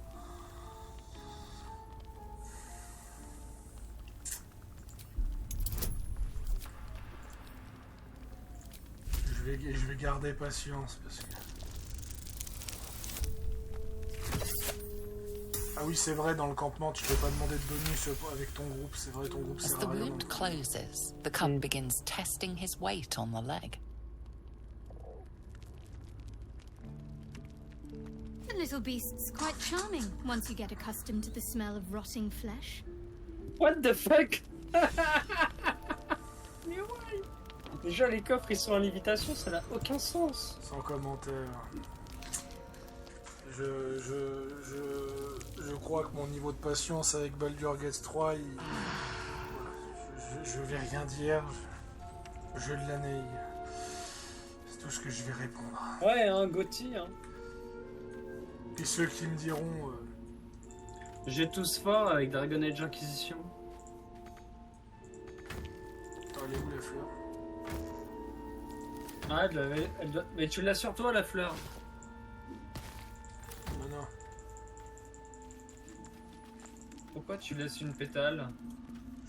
Je vais garder patience parce que... Ah oui, c'est vrai, dans le campement, tu peux pas demander de bonus avec ton groupe. C'est vrai, ton groupe As sert the à rien. wound closes, the cub begins testing his weight on the leg. The little beast's quite charming once you get accustomed to the smell of rotting flesh. What the fuck? Mais ouais. Déjà les coffres ils sont en lévitation, ça n'a aucun sens. Sans commentaire. Je crois que mon niveau de patience avec Baldur's Gate 3, je vais rien dire. Je l'anaïe. C'est tout ce que je vais répondre. Ouais, un Gauthier. Hein. Et ceux qui me diront... J'ai tous fort avec Dragon Age Inquisition. Elle est où la fleur? Ah, elle doit... Mais tu l'as sur toi la fleur. Non. Pourquoi tu laisses une pétale?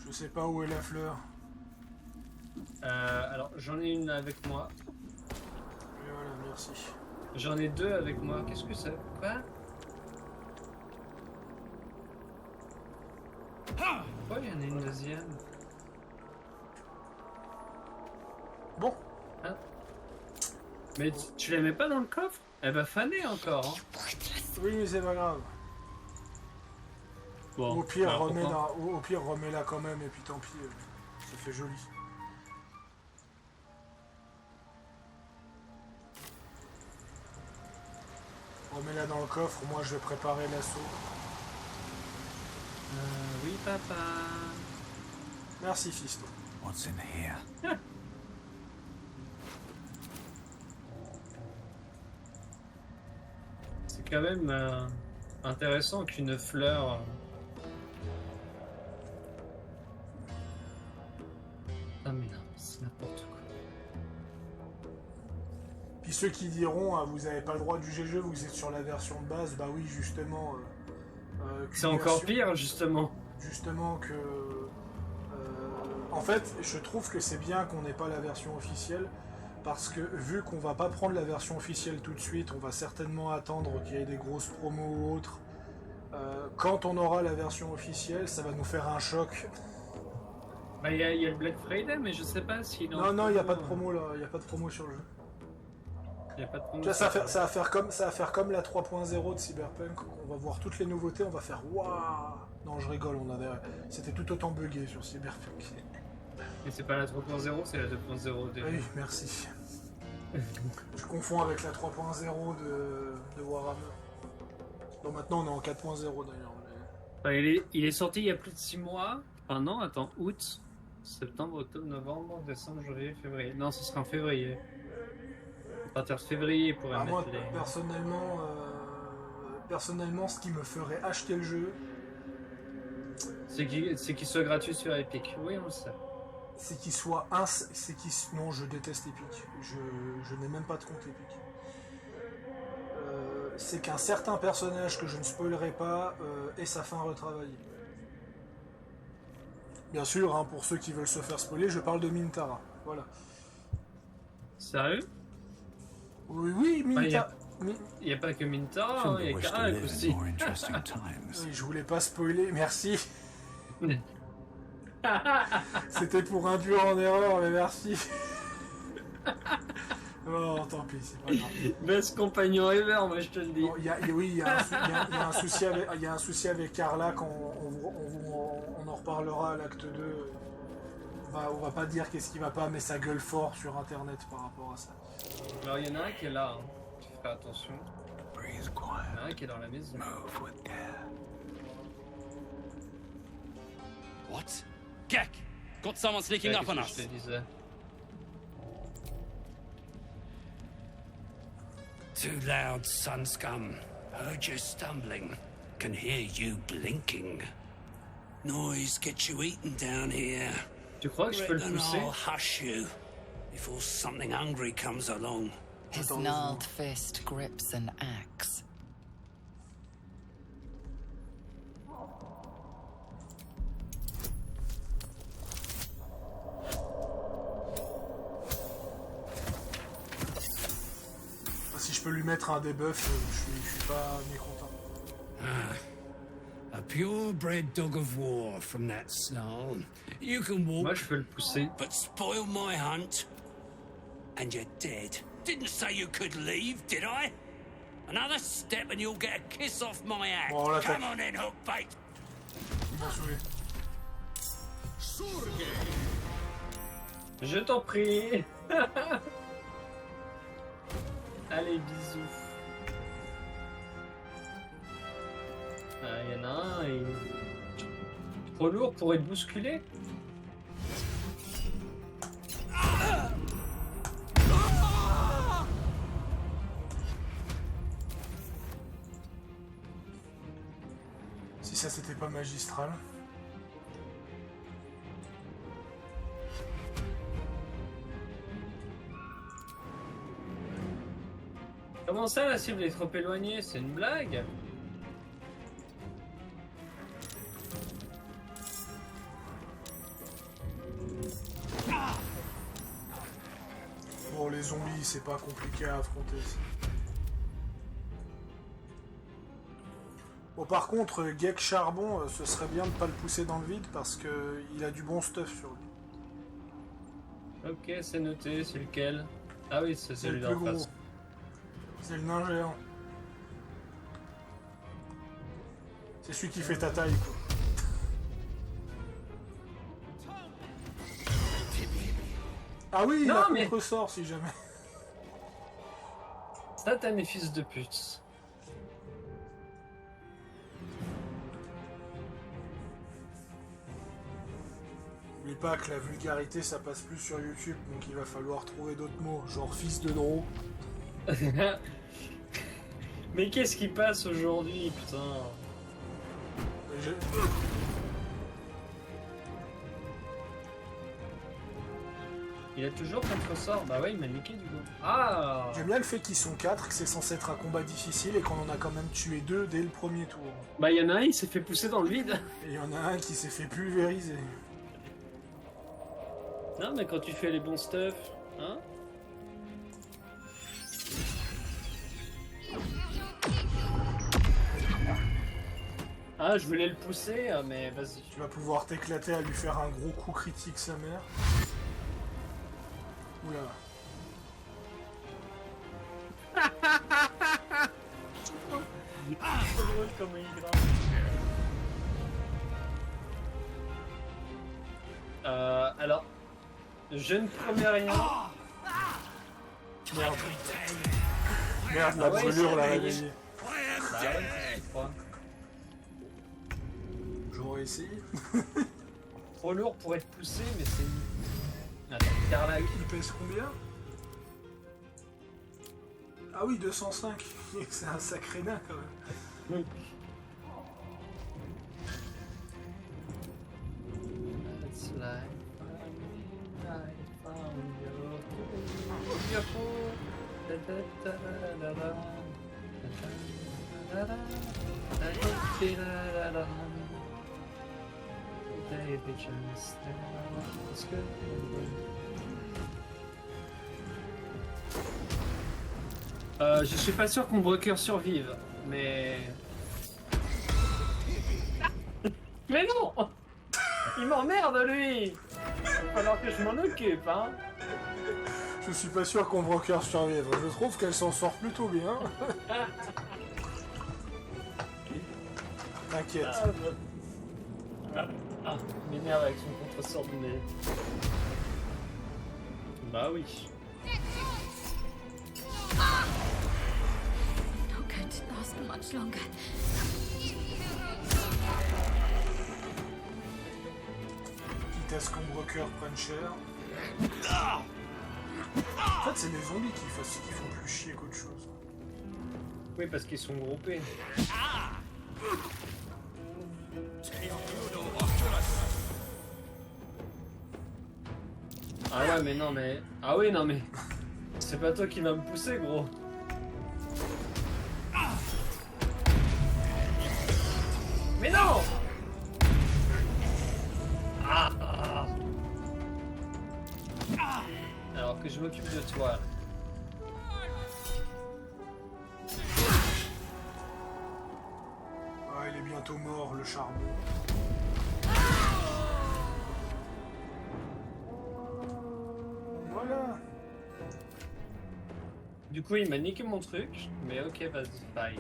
Je sais pas où est la fleur. Alors j'en ai une avec moi. Et voilà, merci. J'en ai deux avec moi. Qu'est-ce que c'est? Quoi? Pourquoi il y en a une deuxième? Bon. Hein? Mais tu la mets pas dans le coffre? Elle va faner encore. Hein. Oui, mais c'est pas grave. Bon, Au pire, alors, remets-la quand même, et puis tant pis, ça fait joli. Remets-la dans le coffre, moi je vais préparer l'assaut. Oui, papa. Merci, fiston. What's in here? C'est quand même intéressant qu'une fleur... Ah mais non, c'est n'importe quoi. Puis ceux qui diront, ah, vous n'avez pas le droit de juger le jeu, vous êtes sur la version de base, bah oui, justement... c'est encore pire, justement. Justement que... en fait, je trouve que c'est bien qu'on n'ait pas la version officielle, parce que vu qu'on va pas prendre la version officielle tout de suite, on va certainement attendre qu'il y ait des grosses promos ou autres. Quand on aura la version officielle, ça va nous faire un choc. Bah il y a le Black Friday, mais je sais pas s'il est en Non, il n'y a pas de promo là, il n'y a pas de promo sur le jeu. Il y a pas de promo. Tu vois, ça va faire comme la 3.0 de Cyberpunk, on va voir toutes les nouveautés, on va faire waouh. Non, je rigole, c'était tout autant buggé sur Cyberpunk. Mais c'est pas la 3.0, c'est la 2.0 déjà. Oui, merci. Je confonds avec la 3.0 de Warhammer. Donc maintenant on est en 4.0 d'ailleurs. Enfin, il est sorti il y a plus de 6 mois. Enfin non, attends, août, septembre, octobre, novembre, décembre, janvier, février. Non, ce sera en février. À partir de février, il pourrait mettre moi, les... personnellement, ce qui me ferait acheter le jeu... C'est qu'il soit gratuit sur Epic. Oui, on le sait. C'est qu'il soit... Non, je déteste Epic. Je n'ai même pas de compte Epic. C'est qu'un certain personnage que je ne spoilerai pas ait sa fin retravaillée. Bien sûr, hein, pour ceux qui veulent se faire spoiler, je parle de Mintara. Voilà. Sérieux? Oui, Mintara. Il n'y a pas que Mintara, hein, il y a Karak aussi. Oui, je voulais pas spoiler, merci. C'était pour induire en erreur, mais merci. Oh, tant pis, c'est pas grave. Best compagnon ever, moi je te le dis. Bon, il y a un souci avec Carla, on en reparlera à l'acte 2. On va pas dire qu'est-ce qui va pas, mais ça gueule fort sur internet par rapport à ça. Alors il y en a un qui est là, hein. Tu fais attention. Il y en a un qui est dans la maison. What? Gek! Got someone sneaking up on us! too loud, sun scum. Heard you stumbling. Can hear you blinking. Noise gets you eaten down here. Tu crois que je peux le Reckon pousser? I'll hush you before something hungry comes along. His gnarled fist grips an axe. Si je peux lui mettre un debuff, je suis pas mécontent. A purebred dog of war from that snarl. You can walk. Moi, je peux le pousser. But spoil my hunt, and you're dead. Didn't say you could leave, did I? Another step and you'll get a kiss off my axe. Bon, on l'attaque. Come on then, Hookbait. Il m'a saoulé. Je t'en prie. Allez, bisous. Il y en a un, il est trop lourd pour être bousculé. Si ça c'était pas magistral. Comment ça, la cible est trop éloignée? C'est une blague? Bon, les zombies, c'est pas compliqué à affronter. Bon, par contre, Geck Charbon, ce serait bien de pas le pousser dans le vide parce que il a du bon stuff sur lui. Ok, c'est noté. C'est lequel? Ah oui, c'est C'est celui le d'en plus face. gros. C'est le nain géant. C'est celui qui fait ta taille, quoi. Ah oui, il Non, a mais- contre-sort si jamais. Ça, t'as mes fils de pute. N'oublie pas que la vulgarité ça passe plus sur YouTube, donc il va falloir trouver d'autres mots, genre fils de drôle. Mais qu'est-ce qui passe aujourd'hui, putain? Mais j'ai- Il a toujours contre-sort? Bah ouais, il m'a niqué du coup. Ah! J'aime bien le fait qu'ils sont 4, que c'est censé être un combat difficile et qu'on en a quand même tué 2 dès le premier tour. Bah il y en a un, il s'est fait pousser dans le vide. Et il y en a un qui s'est fait pulvériser. Non, mais quand tu fais les bons stuff, hein? Ah, je voulais le pousser, mais vas-y. Tu vas pouvoir t'éclater à lui faire un gros coup critique sa mère. Oula. C'est drôle comment il grimpe. Alors, je ne promets rien. Merde. Merde, la Ah ouais, brûlure c'est l'a réveillé. réveillé. Bah ouais, je crois. J'aurais essayé. Trop lourd pour être poussé, mais c'est... Attends, Carlac. Il pèse combien? Ah oui, 205. C'est un sacré nain quand même. Oui. It's like I found your hole. Da, da, da, da, da, da. Da, da, da, da, da, da, da. Baby, just it's good. Je suis pas sûr qu'on Broker survive, mais... Mais non! Il m'emmerde lui! Il va falloir que je m'en occupe, hein! Je suis pas sûr qu'on Broker survive. Je trouve qu'elle s'en sort plutôt bien. T'inquiète. Il m'énerve avec son contre-sort de nez. Bah oui. Not going to last much longer. Quitte à ce qu'on Broker prenne cher. En fait, c'est les zombies qui font plus chier qu'autre chose. Oui, parce qu'ils sont groupés. Ah ouais, mais non, mais... Ah oui, non, mais... C'est pas toi qui vas me pousser, gros. Mais non! Alors que je m'occupe de toi. Ah, il est bientôt mort, le charbon. Voilà. Du coup, il m'a niqué mon truc, mais ok, vas-y, bye.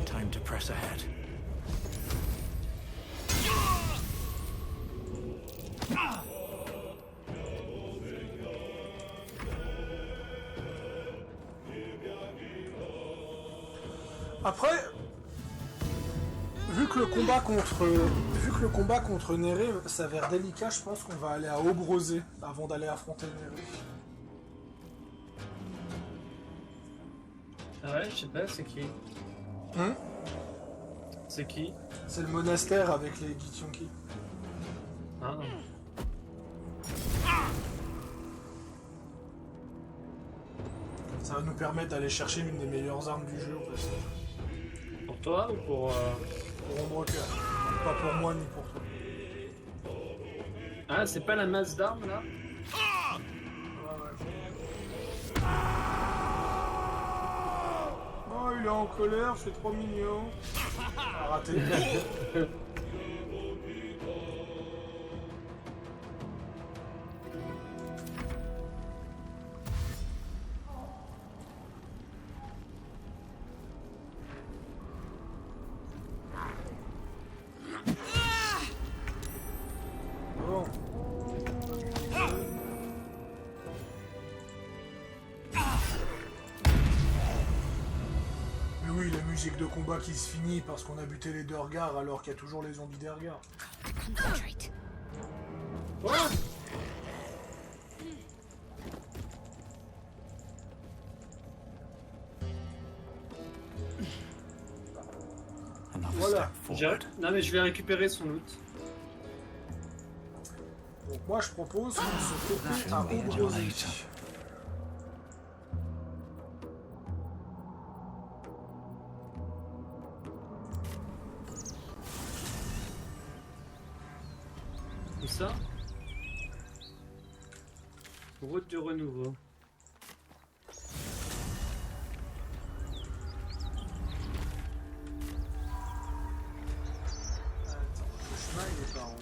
Time to press ahead. Après, vu que le combat contre Néré s'avère délicat, je pense qu'on va aller à Aubrosé avant d'aller affronter Néré. Ah ouais, je sais pas, c'est qui? C'est qui? C'est le monastère avec les Githyanki. Ah. Ça va nous permettre d'aller chercher l'une des meilleures armes du jeu au passage. Pour toi ou pour... Pour Ombrecoeur. Pas pour moi ni pour toi. Ah, c'est pas la masse d'armes là? Oh, il est en colère, c'est trop mignon. Ah, raté. Bon. Mais oui, la musique de combat qui se finit parce qu'on a buté les Durgar alors qu'il y a toujours les zombies Durgar. Concentrate. Quoi? Voilà. Non mais je vais récupérer son loot. Donc moi je propose qu'on se TP à Aubrosé. Où ça? Route du renouveau. Il est par en haut.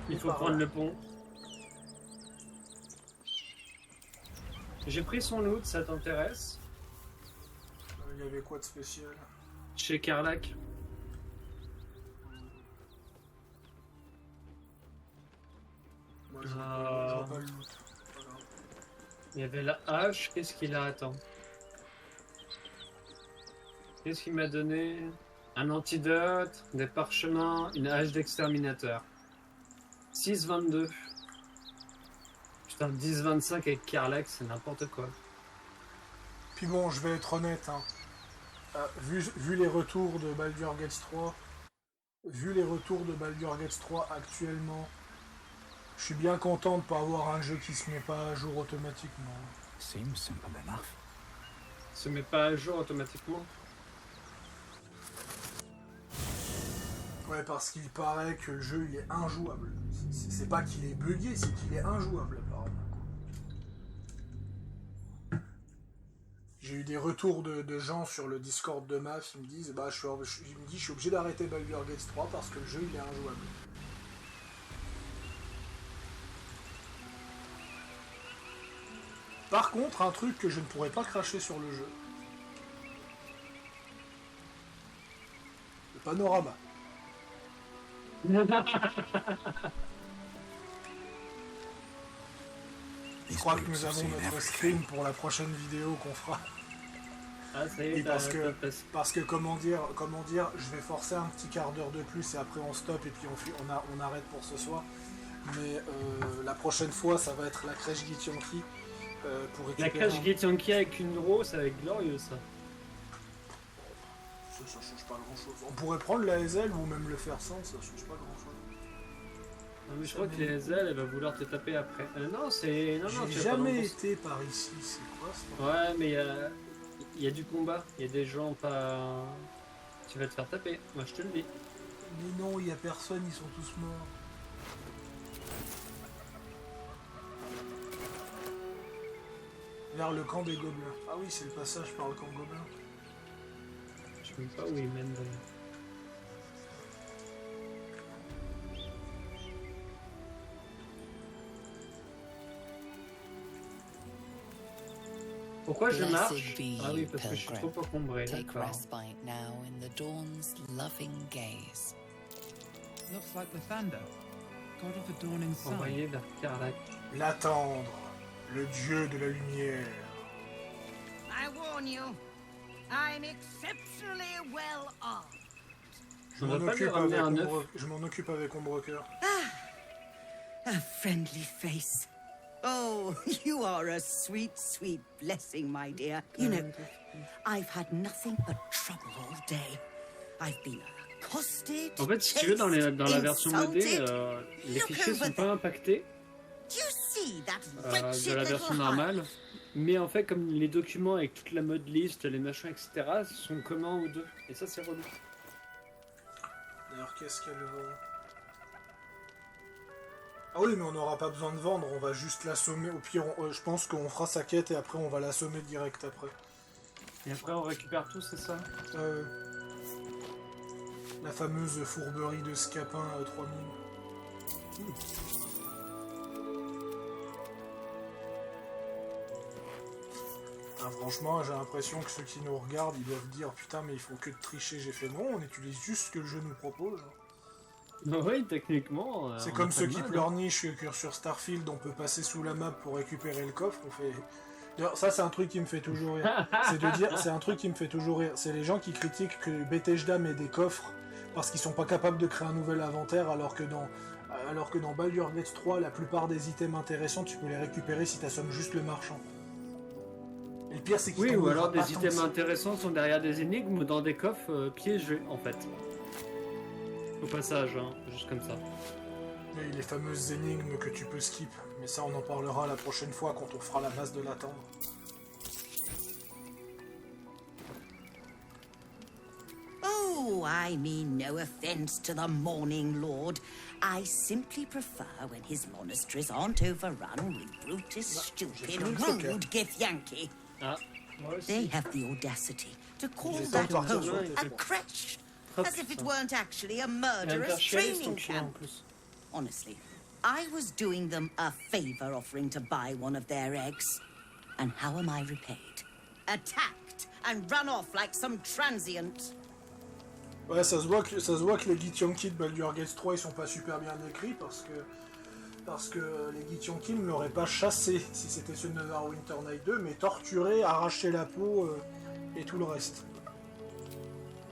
Il faut prendre le pont. J'ai pris son loot, ça t'intéresse? Il y avait quoi de spécial? Chez Karlak. Moi je vois pas le loot. Voilà. Il y avait la hache, qu'est-ce qu'il a? Attends. Qu'est-ce qu'il m'a donné? Un antidote, des parchemins, une hache d'exterminateur. 6,22. Putain, 10,25 avec Karlak, c'est n'importe quoi. Puis bon, je vais être honnête, hein. Vu les retours de Baldur's Gate 3, actuellement, je suis bien content de pas avoir un jeu qui se met pas à jour automatiquement. Seems simple enough. Se met pas à jour automatiquement. Ouais, parce qu'il paraît que le jeu il est injouable. C'est pas qu'il est buggé, c'est qu'il est injouable apparemment. J'ai eu des retours de gens sur le Discord de MAF, ils me disent bah je suis obligé d'arrêter Baldur's Gate 3 parce que le jeu il est injouable. Par contre, un truc que je ne pourrais pas cracher sur le jeu. Le panorama. Je crois que nous avons notre screen pour la prochaine vidéo qu'on fera. Ah, ça y est, Et parce que comment dire, je vais forcer un petit quart d'heure de plus et après on stoppe et puis on arrête pour ce soir. Mais la prochaine fois, ça va être la crèche Githyanki pour récupérer. La crèche Githyanki avec une rose, ça va être glorieux ça. Ça change pas grand chose. On pourrait prendre la SL ou même le faire sans, ça change pas grand chose. Ah, mais je crois que les SL, elle va vouloir te taper après. Non, c'est. Non, J'ai jamais été par ici, c'est quoi ça? Ouais, mais il y a du combat, il y a des gens pas. Tu vas te faire taper, moi je te le dis. Mais non, il y a personne, ils sont tous morts. Vers le camp des gobelins. Ah oui, c'est le passage par le camp gobelin. Je sais même pas où ils mènent d'ailleurs. Pourquoi je marche? Ah oui, parce que je suis trop encombré. Take respite now in the dawn's loving gaze. Looks like the Thunder, god of the dawning sun. Envoyé vers Karlak. L'attendre, le dieu de la lumière. I warn you, I'm exceptionally well armed. Je m'en occupe avec Ombrecoeur. A friendly face. Oh, you are a sweet, sweet blessing, my dear. You know, I've had nothing but trouble all day. I've been accosted. En fait, si tu veux, dans la version modée, les fichiers sont pas impactés de la version normale. Mais en fait, comme les documents avec toute la mode liste, les machins, etc., sont communs aux deux. Et ça, c'est relou. D'ailleurs, qu'est-ce qu'elle vaut? Ah oui, mais on n'aura pas besoin de vendre, on va juste l'assommer. Au pire, je pense qu'on fera sa quête et après on va l'assommer direct après. Et après on récupère tout, c'est ça? La fameuse fourberie de Scapin 3000. Ah, franchement, j'ai l'impression que ceux qui nous regardent, ils doivent dire putain, mais ils font que de tricher, j'ai fait non, on utilise juste ce que le jeu nous propose. Oui, techniquement. C'est comme ceux qui pleurnichent que sur Starfield, on peut passer sous la map pour récupérer le coffre. On fait. D'ailleurs, ça, c'est un truc qui me fait toujours rire. C'est un truc qui me fait toujours rire. C'est les gens qui critiquent que Bethesda met des coffres parce qu'ils sont pas capables de créer un nouvel inventaire, alors que dans Baldur's Gate 3, la plupart des items intéressants, tu peux les récupérer si tu assommes juste le marchand. Et le pire, c'est qu'ils ou alors des items intéressants sont derrière des énigmes dans des coffres piégés, en fait. Au passage, hein, juste comme ça. Et les fameuses énigmes que tu peux skip. Mais ça, on en parlera la prochaine fois quand on fera la masse de l'attendre. Oh, I mean no offense to the Morning Lord. I simply prefer when his monasteries aren't overrun with brutish, stupid, rude Githyanki. They have the audacity to call that home a creche. As if it weren't actually a murderous training camp. Honestly, I was doing them a favor offering to buy one of their eggs. And how am I repaid? Attacked and run off like some transient. Ouais, ça se voit que les Githyanki de Baldur's Gate 3 ils sont pas super bien écrits parce que les Githyanki ne l'auraient pas chassé si c'était ceux de Neverwinter Night 2, mais torturé, arraché la peau et tout le reste.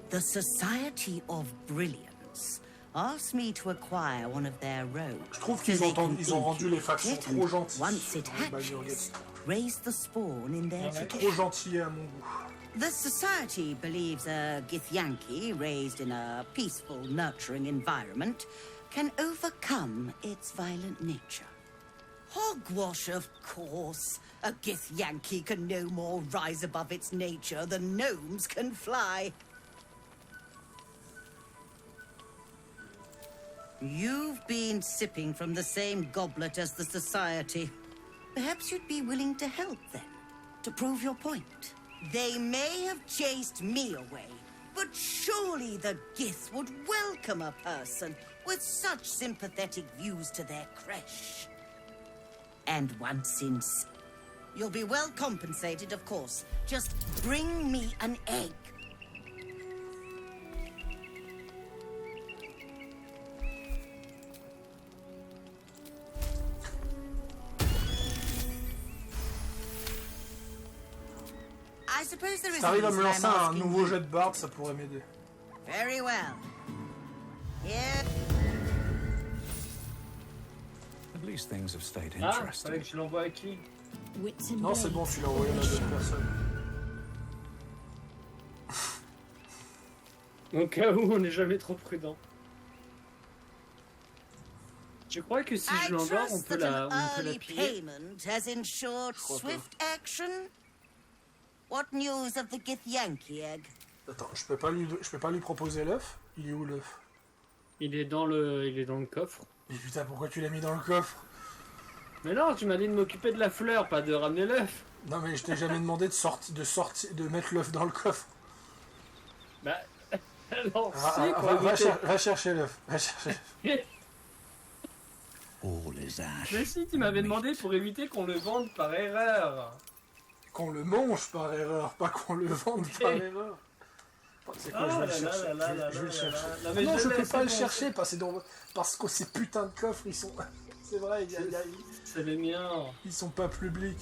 The Society of Brilliance asked me to acquire one of their robes. Je trouve qu'ils ont rendu les factions trop gentilles. Once it hatches, raise the spawn in their C'est trop gentil à mon goût. The Society believes a Githyanki raised in a peaceful, nurturing environment can overcome its violent nature. Hogwash, of course. A Githyanki can no more rise above its nature than gnomes can fly. You've been sipping from the same goblet as the Society. Perhaps you'd be willing to help then, to prove your point. They may have chased me away, but surely the Gith would welcome a person with such sympathetic views to their creche. And once in... You'll be well compensated, of course. Just bring me an egg. I suppose there is Si t'arrives à a me reason lancer I'm un asking nouveau you. jet de barde, ça pourrait m'aider. Very well. Here. At least things have stayed Ah, interesting. fallait que je l'envoie à qui? Non, c'est bon, tu l'as envoyé à la bonne personne. Au cas où on n'est jamais trop prudent. Je crois que si je l'endors, on peut la early piller. payment has ensured swift action. What news of the Githyanki egg? Attends, je peux pas lui proposer l'œuf? Il est où l'œuf? Il est dans le coffre. Mais putain, pourquoi tu l'as mis dans le coffre? Mais non, tu m'as dit de m'occuper de la fleur, pas de ramener l'œuf. Non mais je t'ai jamais demandé de mettre l'œuf dans le coffre. Bah, alors Va chercher l'œuf. Va chercher. All is ash. Mais si, tu m'avais demandé pour éviter qu'on le vende par erreur. Qu'on le mange par erreur, pas qu'on le vende par erreur. C'est quoi, je vais le chercher. Je vais le chercher. Non, je peux pas le chercher parce que ces putains de coffres, ils sont... C'est vrai, c'est les miens. Ils sont pas publics.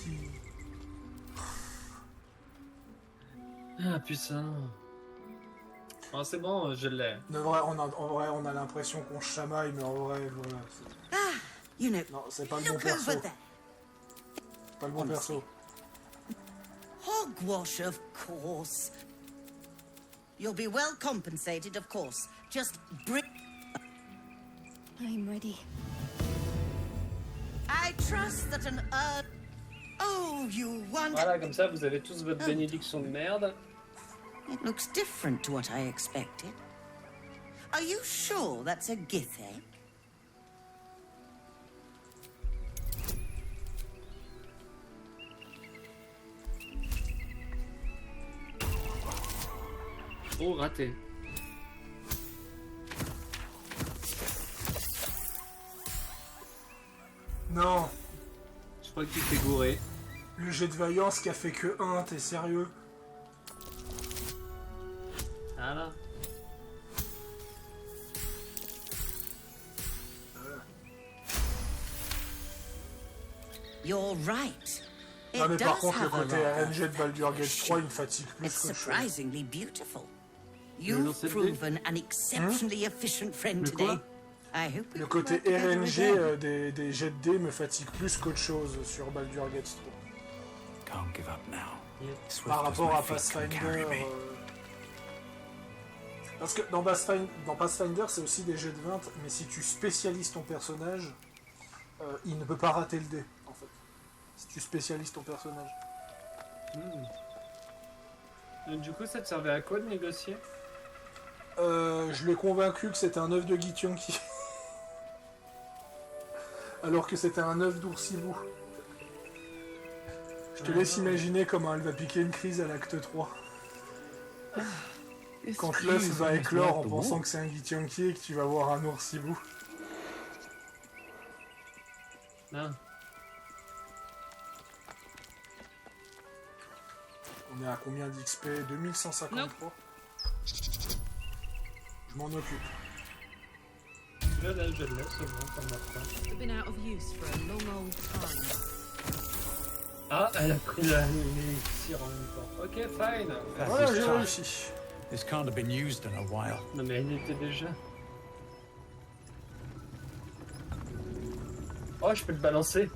Ah putain. Oh, c'est bon, je l'ai. En vrai, on a l'impression qu'on chamaille, mais en vrai, voilà. You know, non, c'est pas le bon perso. C'est pas le bon perso. Hogwash, of course. You'll be well compensated, of course. Just bring... I'm ready. I trust that an Oh, you wonder... Voilà, comme ça, vous avez tous votre bénédiction de merde. It looks different to what I expected. Are you sure that's a Gith egg? Oh, raté. Non. Je crois que tu t'es gouré. Le jet de vaillance qui a fait que 1, t'es sérieux? Voilà. You're right. Non mais It par does contre le have a côté rather RNG de Baldur's Gate 3 il me fatigue plus It's que chose. surprisingly beautiful. You've proven an exceptionally efficient friend Le quoi? today. I hope we Le can côté work together RNG again. des jets de dés me fatigue plus qu'autre chose sur Baldur's Gate 3. Can't give up now. Par rapport à Pathfinder. Parce que dans Pathfinder c'est aussi des jets de 20, mais si tu spécialises ton personnage, il ne peut pas rater le dé en fait. Si tu spécialises ton personnage. Donc, du coup, ça te servait à quoi de négocier? Je l'ai convaincu que c'était un œuf de Githyanki. Alors que c'était un œuf d'Oursibou. Je te laisse imaginer comment elle va piquer une crise à l'acte 3. Quand l'œuf va éclore en pensant que c'est un Githyanki et que tu vas voir un Oursibou. Non. On est à combien d'XP? 2153. Je m'en occupe. Là, je l'ai, c'est bon, ça marche. They've been out of use for a long old time. Ah, elle a pris l'élixir en même temps. Ok, fine. Voilà, j'ai réussi. This can't have been used in a while. Non mais elle y était déjà. Oh, je peux te balancer.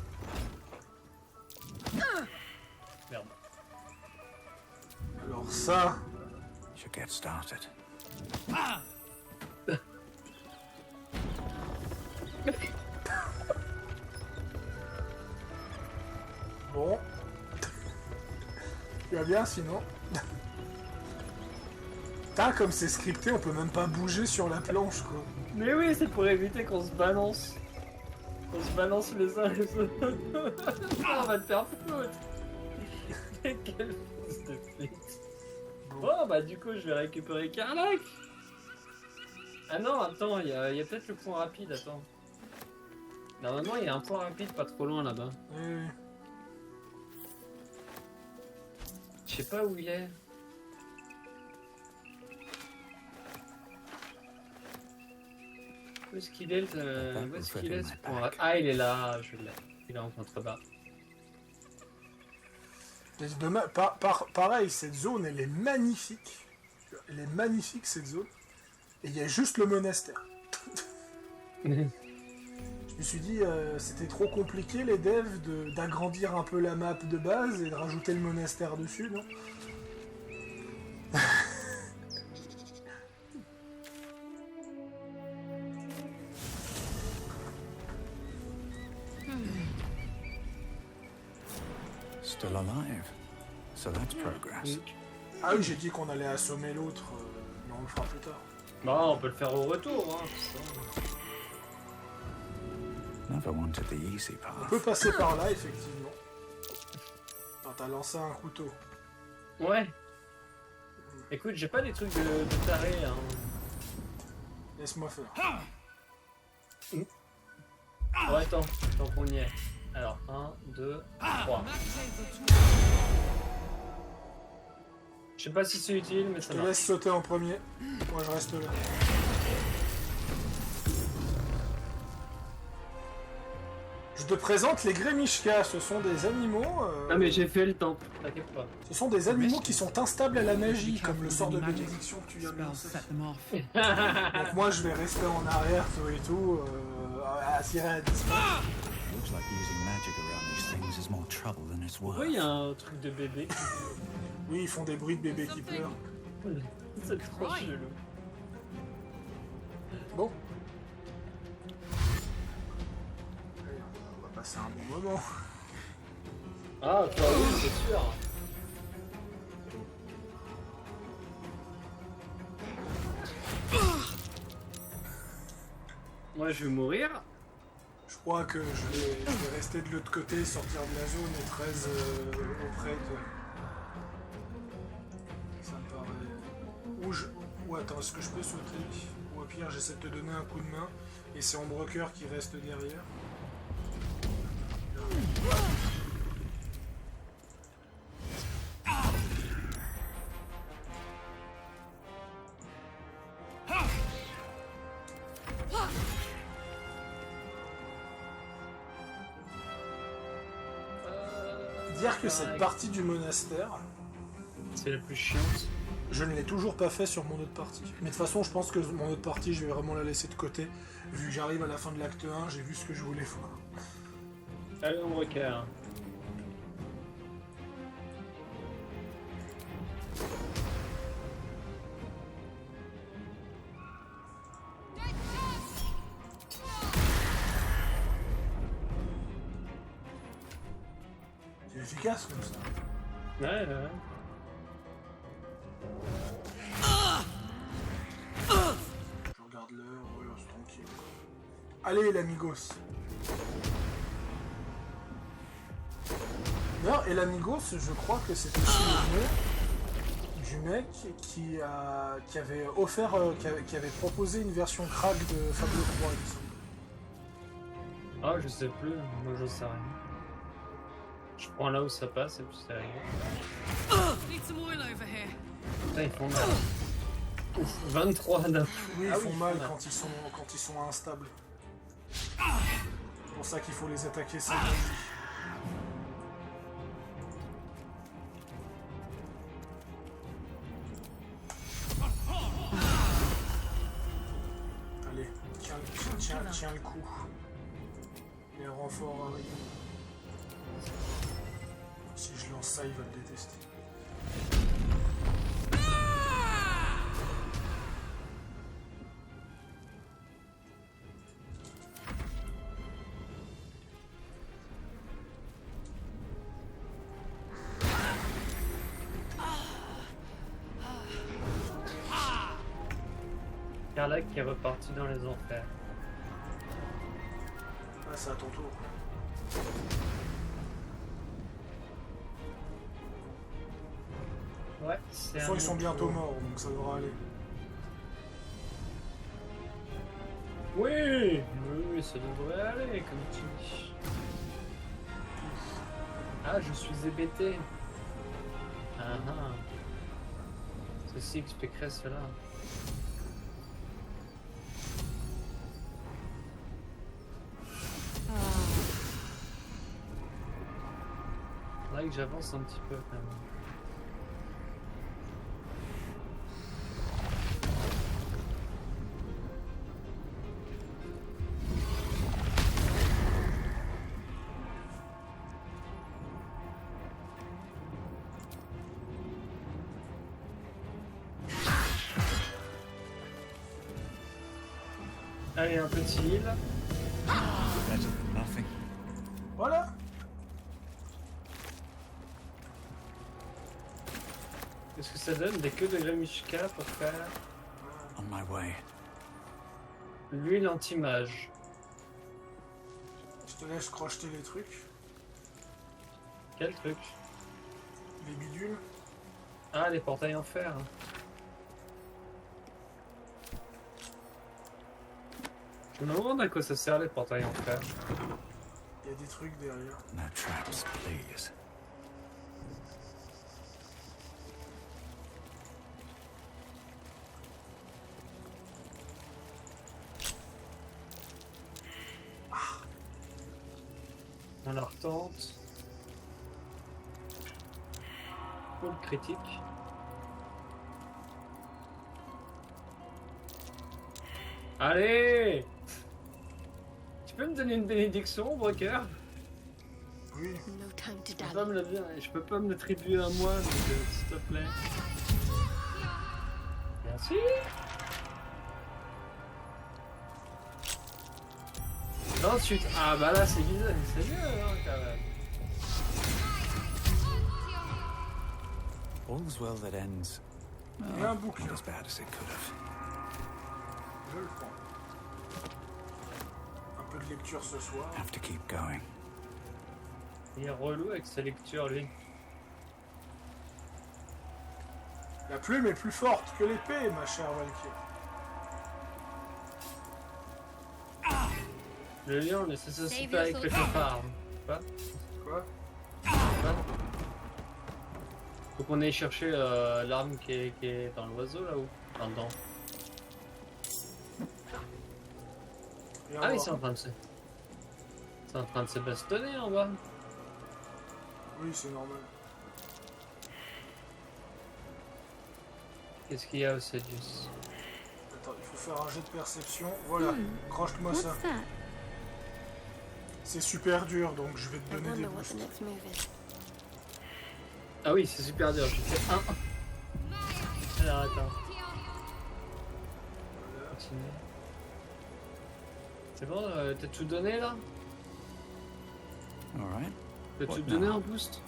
Merde. Alors ça... Should get started. Bon. Tu vas bien sinon? Putain, comme c'est scripté, on peut même pas bouger sur la planche quoi. Mais oui, c'est pour éviter qu'on se balance. On se balance les uns les autres. Ah, on va te faire foutre. Quel fils de pute. Bon, bah du coup, je vais récupérer Karlach. Ah non, attends, il y a peut-être le point rapide, attends. Normalement, il y a un point rapide pas trop loin là-bas. Oui. Je sais pas où il est. Où est-ce qu'il est, où est-ce qu'il est ce point? Ah, il est là, je l'ai. Il est en contrebas. Pareil, cette zone, elle est magnifique. Elle est magnifique, cette zone. Et il y a juste le monastère. Je me suis dit, c'était trop compliqué, les devs, d'agrandir un peu la map de base et de rajouter le monastère dessus, non? Still alive. So that's progress. Ah oui, j'ai dit qu'on allait assommer l'autre, mais on le fera plus tard. Bah, on peut le faire au retour, hein. Never wanted the easy On path. peut passer par là, effectivement. Attends, t'as lancé un couteau. Ouais. Écoute, j'ai pas des trucs de taré, hein. Laisse-moi faire. Oh, attends, tant qu'on y est. Alors, 1, 2, 3. Je sais pas si c'est utile, mais ça Je te marche. laisse sauter en premier. Moi, je reste là. Je te présente les Grémishka. Ce sont des animaux... Ah, mais j'ai fait le temple, t'inquiète pas. Ce sont des animaux qui sont instables à la magie, comme le sort de bénédiction que tu viens de lancer. Donc moi, je vais rester en arrière, tout et tout, à tirer à distance. Looks like using magic around these things is more trouble than it's worth. Pourquoi il y a un truc de bébé? Oui, ils font des bruits de bébés qui pleurent. C'est trop chelou. Bon. Allez, on va passer un bon moment. Ah, toi oui, c'est sûr. Moi, je vais mourir. Je crois que je vais rester de l'autre côté, sortir de la zone et 13 auprès de... Ça me paraît... Ou attends, est-ce que je peux sauter? Ou au pire, j'essaie de te donner un coup de main et c'est Ombrecoeur qui reste derrière. Dire que cette partie du monastère, c'est la plus chiante. Je ne l'ai toujours pas fait sur mon autre partie. Mais de toute façon, je pense que mon autre partie, je vais vraiment la laisser de côté. Vu que j'arrive à la fin de l'acte 1, j'ai vu ce que je voulais voir. Allez, on requiert. C'est efficace comme ça. Ouais, ouais. Je regarde l'heure, voilà, c'est tranquille. Allez, l'amigos. Non, et l'amigos, je crois que c'est aussi le nom du mec qui avait offert, qui avait proposé une version crack de Fable 3, il me semble. Ah, je sais plus, moi je sais rien. Je prends là où ça passe et puis c'est rigolo. Putain, ils font mal. Ouf, 23 d'un coup. Oui, ils font mal quand ils sont instables. C'est pour ça qu'il faut les attaquer sans danger. Allez, tiens le coup. Les renforts arrivent. Si je lance ça, il va le détester. Karlach qui est reparti dans les enfers. Ah, c'est à ton tour. Ouais, c'est De toute façon, ils sont bientôt morts, donc ça devra aller. Oui, oui, ça devrait aller, comme tu dis. Ah, je suis hébété. Ah ah. Ceci expliquerait cela. Là que j'avance un petit peu quand même. Allez, un petit heal. Better than nothing. Voilà. Qu'est-ce que ça donne? Des queues de Gramishka pour faire On my way. l'huile anti-mage. Je te laisse crocheter les trucs. Quel truc? Les bidules. Ah, les portails en fer. Je me demande à quoi ça sert les portails en fer. Il y a des trucs derrière. No traps, please. On la retente. Coup de critique. Allez! Tu peux me donner une bénédiction, Broker? Oui. Je peux pas me l'attribuer à moi, donc s'il te plaît. Merci. Ensuite, ah bah là c'est bizarre, c'est mieux hein, quand même. All's well that ends. Et un bouclier. Not as bad as it could have. Je le prends. Un peu de lecture ce soir. Have to keep going. Il est relou avec sa lecture, lui. La plume est plus forte que l'épée, ma chère Valkyrie. Le lion ne s'associe pas avec le chauffard. Quoi? Quoi? Faut qu'on aille chercher l'arme qui est dans l'oiseau là-haut. Enfin, dedans. Ah oui, c'est en train de se bastonner en bas. Oui, c'est normal. Qu'est-ce qu'il y a au Cedius? Attends, il faut faire un jet de perception. Voilà, croche-moi ça. C'est super dur, donc je vais te donner des boosts. Ah oui, c'est super dur, j'ai fait 1. Alors attends. Continue. C'est bon, t'as tout donné là? Alright. T'as tout donné en boost?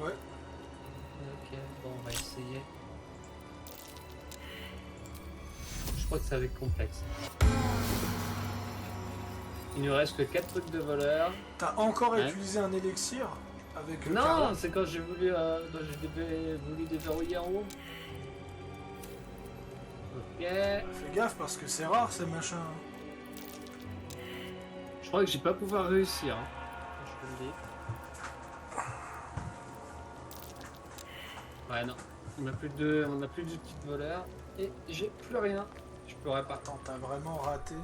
Ouais. Ok, bon, on va essayer. Je crois que ça va être complexe. Il nous reste que 4 trucs de voleurs. T'as encore utilisé un élixir avec non, Carla. c'est quand j'ai voulu, voulu déverrouiller en haut. Ok. Fais gaffe parce que c'est rare ces machins. Je crois que j'ai pas pouvoir réussir. Hein. Je peux le dire. Ouais non. On a plus de petites voleurs et j'ai plus rien. Je pourrais pas. Attends, t'as vraiment raté.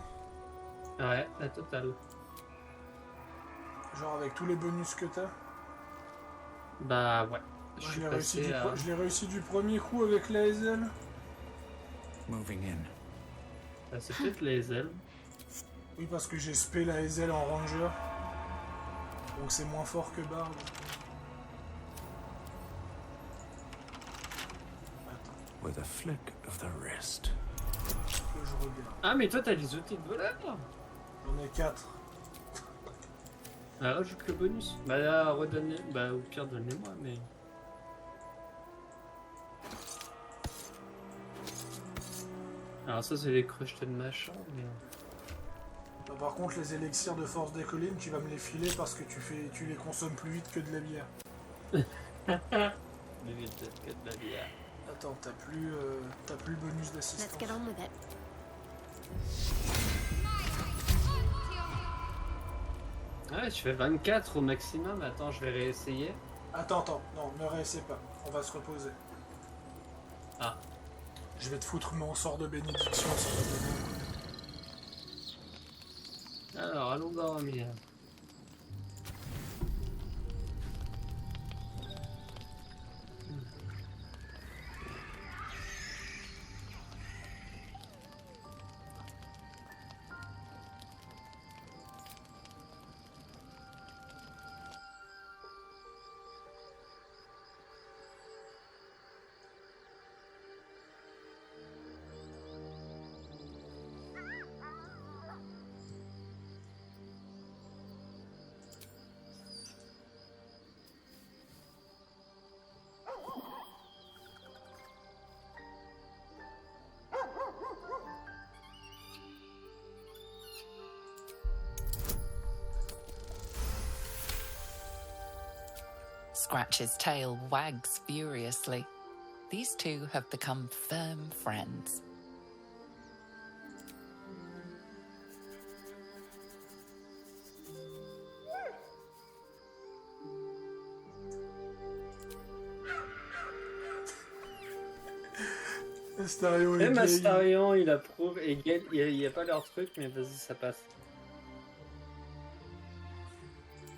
Ouais, la totale. Genre avec tous les bonus que t'as? Bah ouais. Moi, je l'ai réussi du premier coup avec la SL. Moving in. Bah, c'est peut-être les ailes. Oui, parce que j'ai spé la SL en ranger. Donc c'est moins fort que Bard. With a flick of the wrist. Que je regarde. Ah mais toi t'as des outils de voleur? J'en ai 4. Ah, rajoute le bonus. Bah là, redonnez. Bah au pire, donnez-moi, mais. Alors ça, c'est les crochetés de machin, mais. Bah, par contre, les élixirs de force des collines, tu vas me les filer parce que tu les consommes plus vite que de la bière. Plus vite que de la bière. Attends, t'as plus le bonus d'assistance. Let's get on with it. Ouais, je fais 24 au maximum. Attends, je vais réessayer. Attends, non, ne réessaie pas. On va se reposer. Ah. Je vais te foutre mon sort de bénédiction, ça va te donner un coup. Alors, allons dormir. Scratch's tail wags furiously. These two have become firm friends. Astarion Même Astarion, il approuve, et Gale, il n'y a pas leur truc, mais vas-y, ça passe.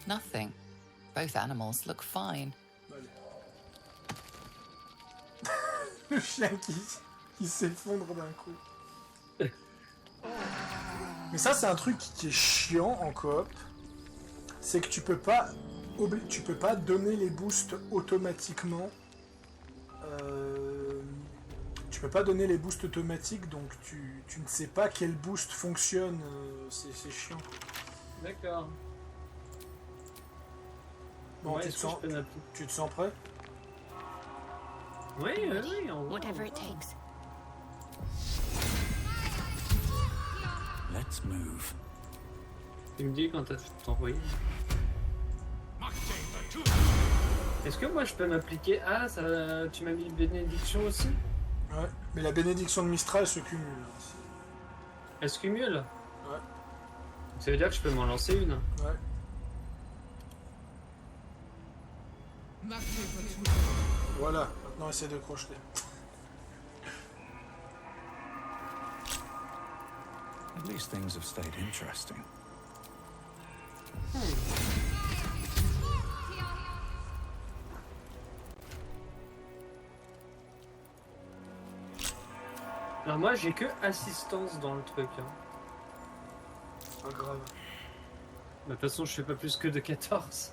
Nothing. Both animals look fine. Le chien qui s'effondre d'un coup. Mais ça, c'est un truc qui est chiant en coop. C'est que tu peux pas donner les boosts automatiquement. Tu peux pas donner les boosts automatiques, donc tu ne sais pas quel boost fonctionne. C'est chiant. D'accord. Bon, Ouais, tu te sens prêt? Oui, oui, Whatever it takes. Let's move. Tu me dis quand t'as t'envoyer. Est-ce que moi je peux m'appliquer? Ah, ça, tu m'as mis une bénédiction aussi? Ouais, mais la bénédiction de Mistral se cumule. Elle se cumule? Ouais. Ça veut dire que je peux m'en lancer une? Ouais. Voilà, maintenant essaie de crocheter. At least things have stayed interesting. Alors moi j'ai que assistance dans le truc. Hein. Pas grave. De toute façon je fais pas plus que de 14.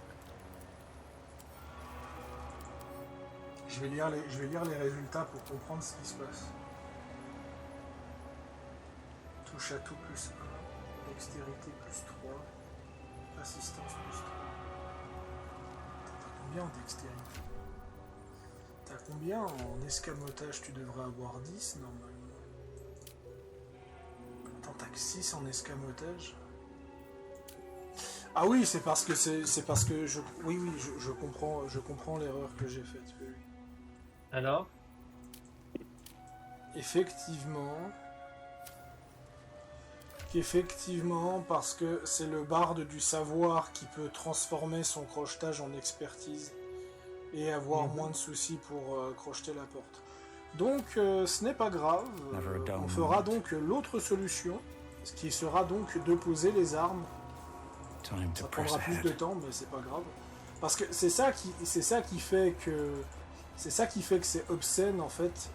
Je vais lire les résultats pour comprendre ce qui se passe. Touche à tout plus 1, dextérité plus 3, assistance plus 3. T'as combien en dextérité? T'as combien en escamotage? Tu devrais avoir 10 normalement. Attends, t'as que 6 en escamotage? Ah oui, c'est parce que je comprends l'erreur que j'ai faite. Oui. Alors? Effectivement, parce que c'est le barde du savoir qui peut transformer son crochetage en expertise et avoir moins de soucis pour crocheter la porte. Donc ce n'est pas grave, on fera donc l'autre solution, ce qui sera donc de poser les armes. Ça prendra plus de temps, mais c'est pas grave. Parce que c'est ça qui fait que c'est obscène en fait.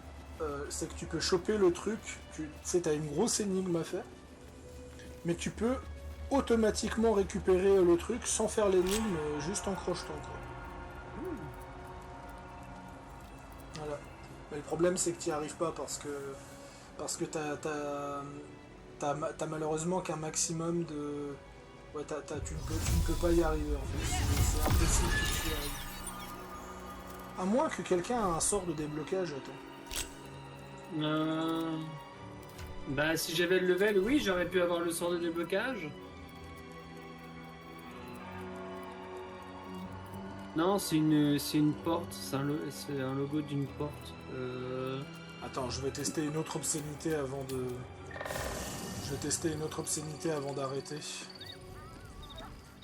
C'est que tu peux choper le truc, tu sais, t'as une grosse énigme à faire, mais tu peux automatiquement récupérer le truc sans faire l'énigme, juste en crochetant quoi. Voilà. Mais le problème c'est que tu n'y arrives pas parce que t'as malheureusement qu'un maximum de... Ouais, tu ne peux pas y arriver en fait. C'est impossible que tu y arrives. À moins que quelqu'un ait un sort de déblocage, attends. Bah si j'avais le level, oui, j'aurais pu avoir le sort de déblocage. Non, c'est une porte, c'est un logo d'une porte. Attends, je vais tester une autre obscénité avant de... d'arrêter.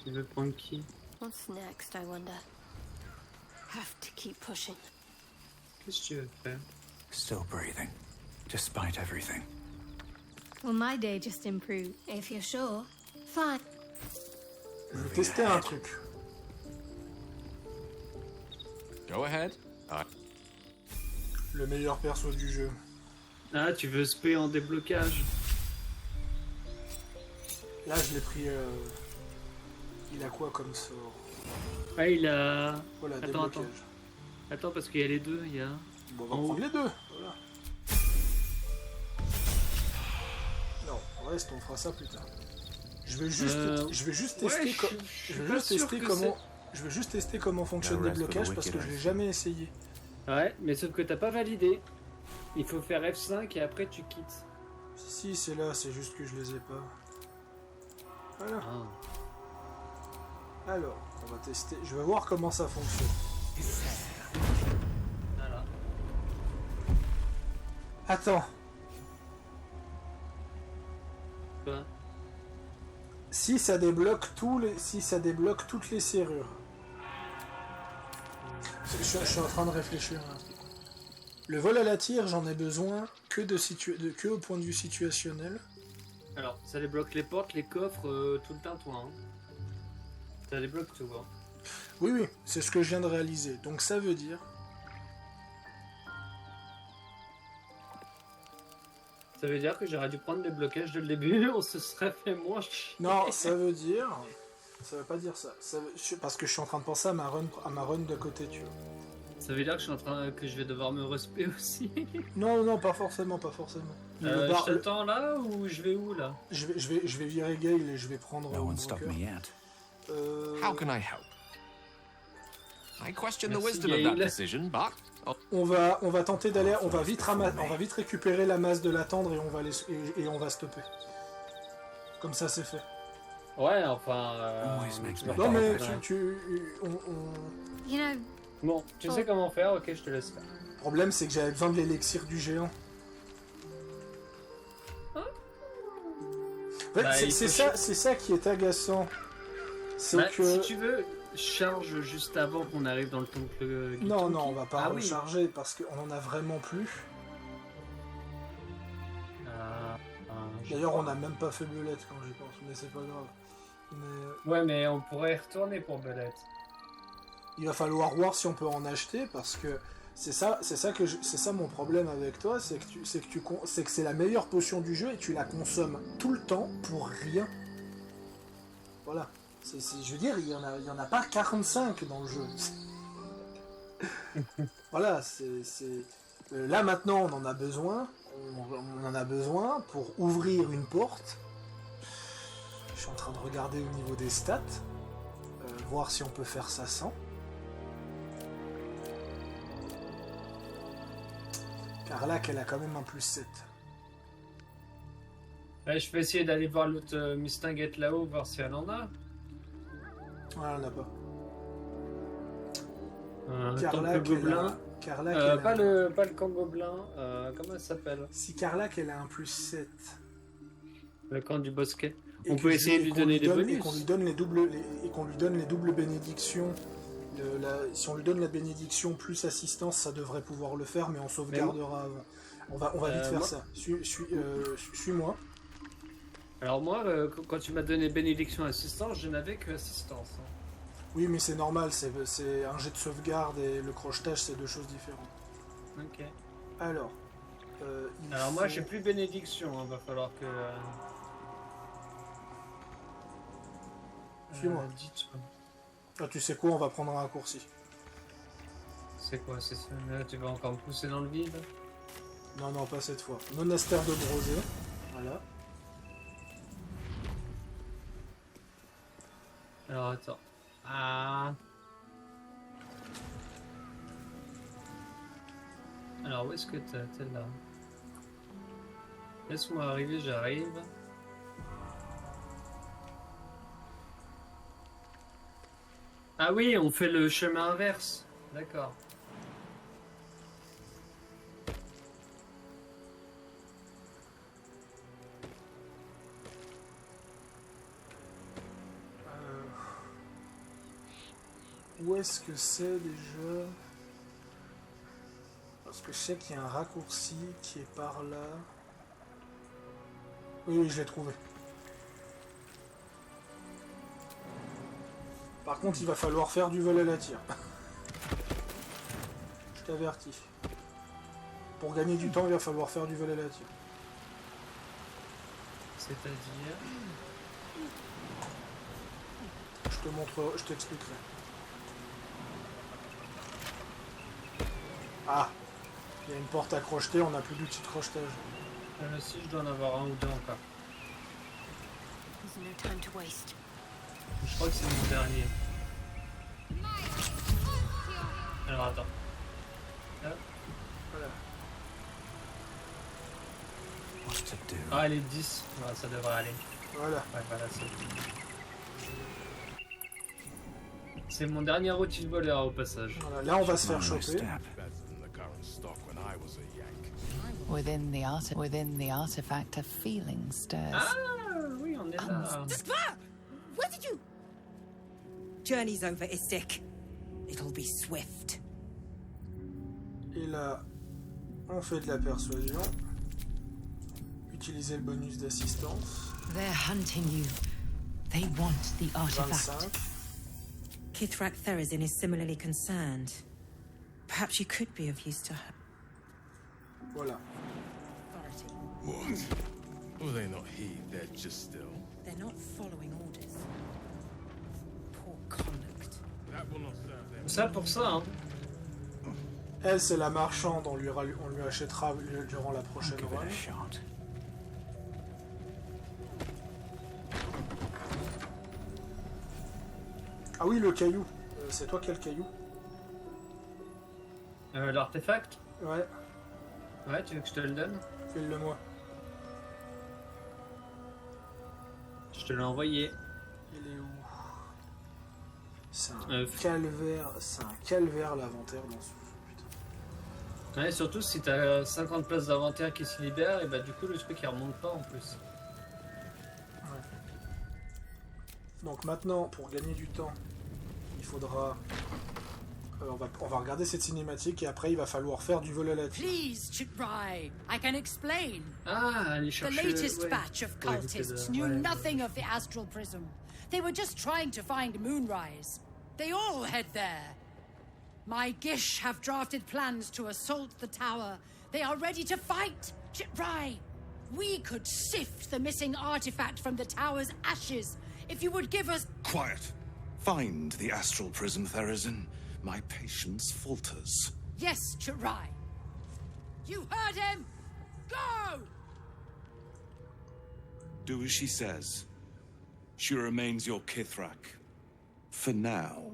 Tu veux prendre qui? What's next, I wonder? Have to keep pushing. Qu'est-ce que tu veux faire? Still breathing, despite everything. Well, my day just improved. If you're sure. Fine. Je vais tester un truc. Go ahead. Le meilleur perso du jeu. Ah, tu veux spé en déblocage? Là, je l'ai pris. Il a quoi comme sort? Ah, il a. Voilà, Attends, déblocage. Attends, parce qu'il y a les deux. Il y a. Bon, on va prendre les deux. Voilà. Non, reste, on fera ça plus tard. Je vais juste tester, je vais juste tester comment fonctionne le déblocage parce que je l'ai jamais essayé. Ouais, mais sauf que t'as pas validé. Il faut faire F5 et après tu quittes. Si, c'est là, c'est juste que je les ai pas. Voilà. Alors, on va tester. Je vais voir comment ça fonctionne. Voilà. Attends. Quoi? Si ça débloque toutes les serrures. Je suis en train de réfléchir. Le vol à la tire, j'en ai besoin que au point de vue situationnel. Alors, ça débloque les portes, les coffres, tout le tintouin. Hein. Ça débloque tout. Hein. Oui, c'est ce que je viens de réaliser. Donc ça veut dire... Ça veut dire que j'aurais dû prendre les blocages dès le début, on se serait fait moins chier. Non, ça veut dire... Ça veut pas dire ça. Parce que je suis en train de penser à ma run de côté, tu vois. Ça veut dire que je vais devoir me respect aussi. Non, pas forcément. Je t'attends là ou je vais où là? Je vais virer Gale et je vais prendre... No one stopped me yet. How can I help? I question the wisdom of that decision, but... On va tenter d'aller... On va vite récupérer la masse de la tendre et on va stopper. Comme ça, c'est fait. Ouais, enfin... Non, mais You know... Bon, tu sais comment faire, ok, je te laisse faire. Le problème, c'est que j'avais besoin de l'élixir du géant. En fait, c'est ça qui est agaçant. C'est que... Si tu veux, charge juste avant qu'on arrive dans le temple... Non, on va pas recharger parce qu'on en a vraiment plus. D'ailleurs, on n'a même pas fait Belette quand j'y pense, mais c'est pas grave. Ouais, mais on pourrait y retourner pour Belette. Il va falloir voir si on peut en acheter parce que c'est ça mon problème avec toi, c'est que c'est la meilleure potion du jeu et tu la consommes tout le temps pour rien. Voilà. Je veux dire, il y en a pas 45 dans le jeu. Voilà, là maintenant on en a besoin. On en a besoin pour ouvrir une porte. Je suis en train de regarder au niveau des stats, voir si on peut faire ça sans. Carlac, elle a quand même un +7. Ouais, je peux essayer d'aller voir l'autre Mistinguette là-haut, voir si elle en a. Ouais, elle en a pas. Carlac, gobelin. Carlac, pas le camp gobelin. Comment elle s'appelle? Si Carlac, elle a un +7. Le camp du bosquet. On peut essayer de lui donner des bonus. Et qu'on lui donne les doubles bénédictions. Si on lui donne la bénédiction plus assistance, ça devrait pouvoir le faire, mais on sauvegardera avant. On va vite faire ça. Suis-moi. Alors moi, quand tu m'as donné bénédiction assistance, je n'avais que assistance. Hein. Oui, mais c'est normal, c'est un jet de sauvegarde et le crochetage, c'est deux choses différentes. Ok. Alors, moi, j'ai plus bénédiction, hein, va falloir que... Suis-moi. Ah, tu sais quoi, on va prendre un raccourci. C'est quoi, c'est ça? Là, tu vas encore me pousser dans le vide? Non, pas cette fois. Monastère de Brosé. Voilà. Alors, attends. Ah. Alors, où est-ce que t'es là? Laisse-moi arriver, j'arrive. Ah oui, on fait le chemin inverse. D'accord. où est-ce que c'est déjà? Parce que je sais qu'il y a un raccourci qui est par là. Oui, je l'ai trouvé. Par contre, il va falloir faire du vol à la tire. Je t'avertis. Pour gagner du temps, il va falloir faire du vol à la tire. C'est-à-dire... Je t'expliquerai. Ah, il y a une porte à crocheter, on n'a plus d'outil de crochetage. Si, je dois en avoir un ou deux encore. Je crois que c'est mon dernier. Alors attends. Là. Voilà. Ah, elle est 10. Ouais, ça devrait aller. Voilà. Ouais, voilà, c'est mon dernier outil de voleur au passage. Voilà, là on va se faire choper. Within the artifact, a feeling stirs. Ah oui, on est là. Where did you? Journey's over, Istik. It'll be swift. Et là, on fait de la persuasion. Utiliser le bonus d'assistance. They're hunting you. They want the artifact. 25. Kithrak Therazin is similarly concerned. Perhaps you could be of use to her. Voilà. What? Will they not heed? They're just still. They're not following orders. Poor conduct. That will not serve them. Ça pour ça, hein. Elle, c'est la marchande, on lui achètera durant la prochaine run. Ah oui, le caillou. C'est toi qui as le caillou? L'artefact? Ouais. Ouais, tu veux que je te le donne? File-le moi. Je te l'ai envoyé. Il est où? C'est un calvaire. C'est un calvaire l'inventaire dans ce jeu, putain. Ouais, surtout si t'as 50 places d'inventaire qui se libèrent, et bah du coup le truc il remonte pas en plus. Ouais. Donc maintenant, pour gagner du temps, il faudra... on va regarder cette cinématique et après il va falloir faire du vol à la tire. Please, Chitrai, I can explain. Ah, allez chercher... The latest batch of cultists knew nothing of the astral prism. They were just trying to find Moonrise. They all head there. My Gish have drafted plans to assault the tower. They are ready to fight, Chitrai. We could sift the missing artifact from the tower's ashes if you would give us... Quiet. Find the astral prism, Therazin. My patience falters. Yes, Chitrai. You heard him! Go! Do as she says. She remains your Kithrak. For now.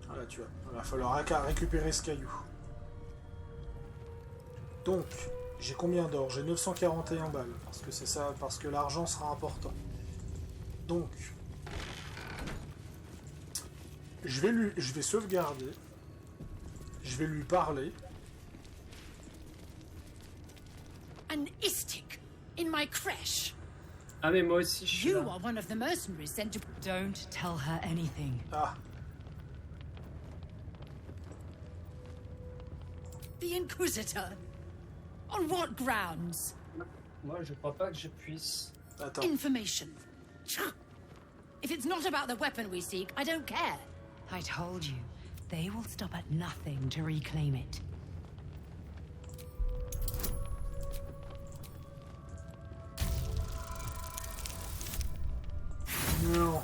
Voilà, tu vois. Il va falloir récupérer ce caillou. Donc, j'ai combien d'or? J'ai 941 balles. Parce que c'est ça, parce que l'argent sera important. Donc, je vais sauvegarder. Je vais lui parler. An Istik in my creche. Ah mais moi aussi je suis You là. are one of the mercenaries sent to... Don't tell her anything. Ah. The Inquisitor. On what grounds? Moi je crois pas que je puisse. Attends. Information. If it's not about the weapon we seek, I don't care. I told you, they will stop at nothing to reclaim it. Non.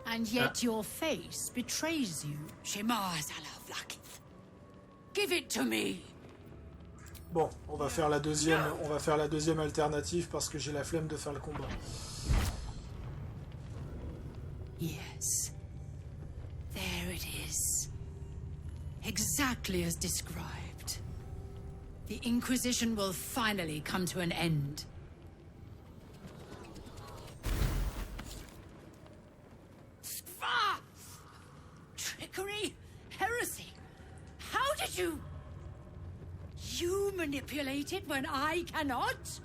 And yet your face betrays you, Shemar Zalavlakith. Give it to me. Bon, on va faire la deuxième alternative parce que j'ai la flemme de faire le combat. Yes. There it is. Exactly as described. The Inquisition will finally come to an end. Ah! Trickery? Heresy? How did you... You manipulate it when I cannot?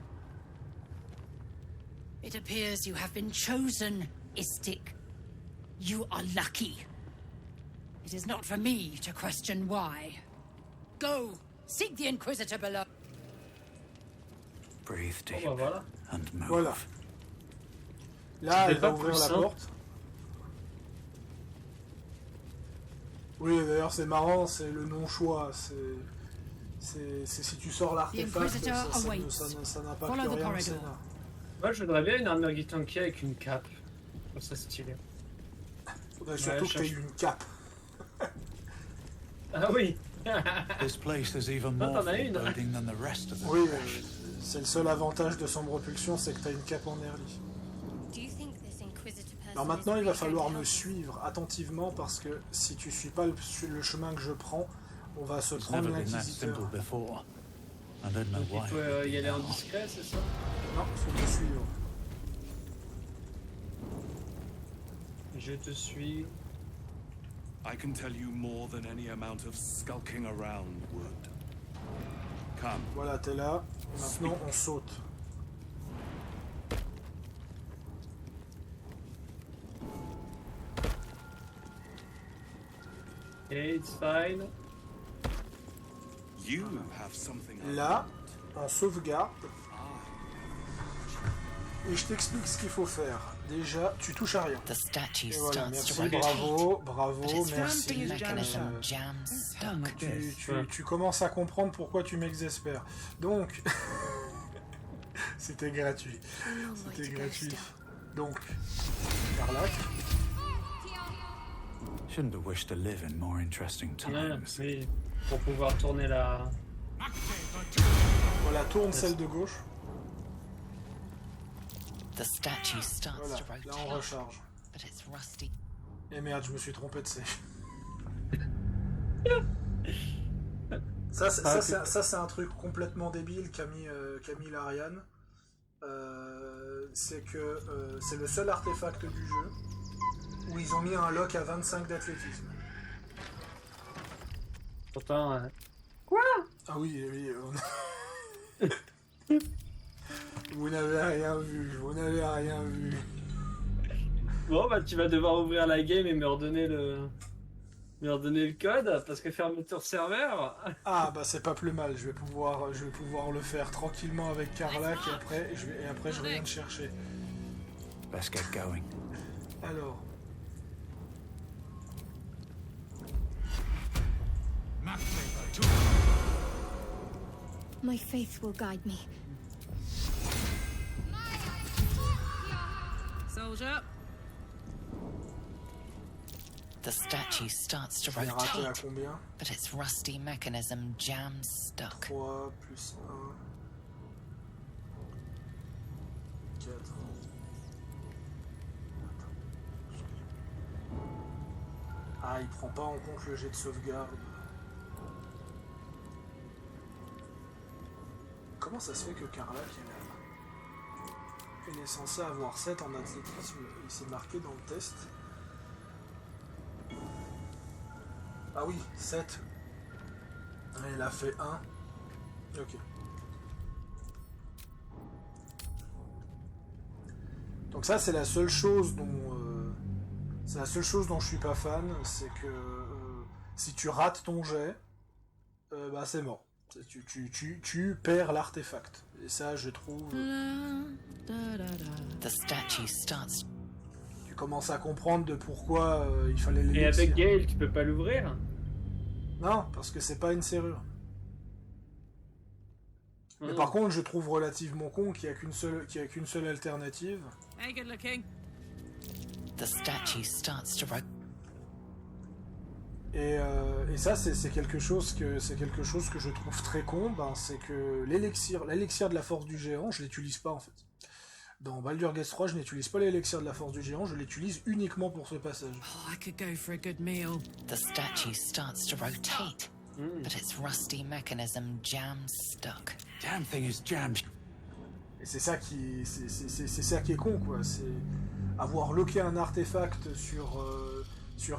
It appears you have been chosen, Istik. You are lucky. It is not for me to question why. Go, seek the Inquisitor below. Breathe deep voilà. and move. Voilà. Là, elle va ouvrir la porte. Oui, d'ailleurs, c'est marrant, c'est le non-choix. C'est si tu sors l'artefact, ça n'a pas que rien au scénar. Moi, je voudrais bien une armure Githyanki avec une cape. Oh, ça stylé. Faudrait surtout que tu aies une cape. Ah oui. This place is even Non, more t'en as une. foreboding than the rest of the Oui, crash. c'est le seul avantage de son propulsion, c'est que tu as une cape en early. Alors maintenant, il va falloir me suivre attentivement parce que si tu suis pas le chemin que je prends, on va se prendre l'inquisiteur. Donc il faut y aller en discret, c'est ça? Non, il faut me suivre. Je te suis. I can tell you more than any amount of skulking around would. Come. Voilà, t'es là. Maintenant, on saute. Okay, it's fine. You have something. Là, on sauvegarde. Et je t'explique ce qu'il faut faire. Déjà, tu touches à rien. Et voilà, merci, bravo, merci. Tu commences à comprendre pourquoi tu m'exaspères. Donc, c'était gratuit. C'était gratuit. Donc, Karlach. Shouldn't have wished to live in more interesting times. Oui, pour pouvoir tourner la... Voilà, tourne celle de gauche. Voilà, là on recharge. Et merde, je me suis trompé de sèche. Ça c'est un truc complètement débile qu'a mis l'Ariane. C'est que c'est le seul artefact du jeu où ils ont mis un lock à 25 d'athlétisme. Pourtant... Quoi? Ah oui, Vous n'avez rien vu. Bon bah tu vas devoir ouvrir la game et me redonner le code parce que fermeture serveur. Ah bah c'est pas plus mal, je vais pouvoir le faire tranquillement avec Karlach et après je reviens te chercher. Let's get going. Alors. My faith will guide me. Soldier. The statue starts to rotate, but its rusty mechanism jams stuck. 3 plus 1. 4. Ah, il prend pas en compte le jet de sauvegarde. Comment ça se fait que Karlach elle est censée avoir 7 en athlétisme et c'est marqué dans le test? Ah oui, 7. Elle a fait 1. Ok. Donc ça c'est la seule chose dont je suis pas fan, c'est que si tu rates ton jet, bah c'est mort. Tu perds l'artefact. Et ça, je trouve... Tu commences à comprendre de pourquoi il fallait l'élixir. Et avec Gale, tu peux pas l'ouvrir? Non, parce que c'est pas une serrure. Mais par contre, je trouve relativement con qu'il y a qu'une seule alternative. Hey, good looking. The statue starts to rotate. Et ça c'est quelque chose que je trouve très con, c'est que l'élixir de la force du géant, je l'utilise pas en fait. Dans Baldur's Gate 3, je n'utilise pas l'élixir de la force du géant, je l'utilise uniquement pour ce passage. Oh, I could go for a good meal. The statue starts to rotate, but its rusty mechanism jams stuck. Damn thing is jammed. Et c'est ça qui est con quoi, c'est avoir loqué un artefact sur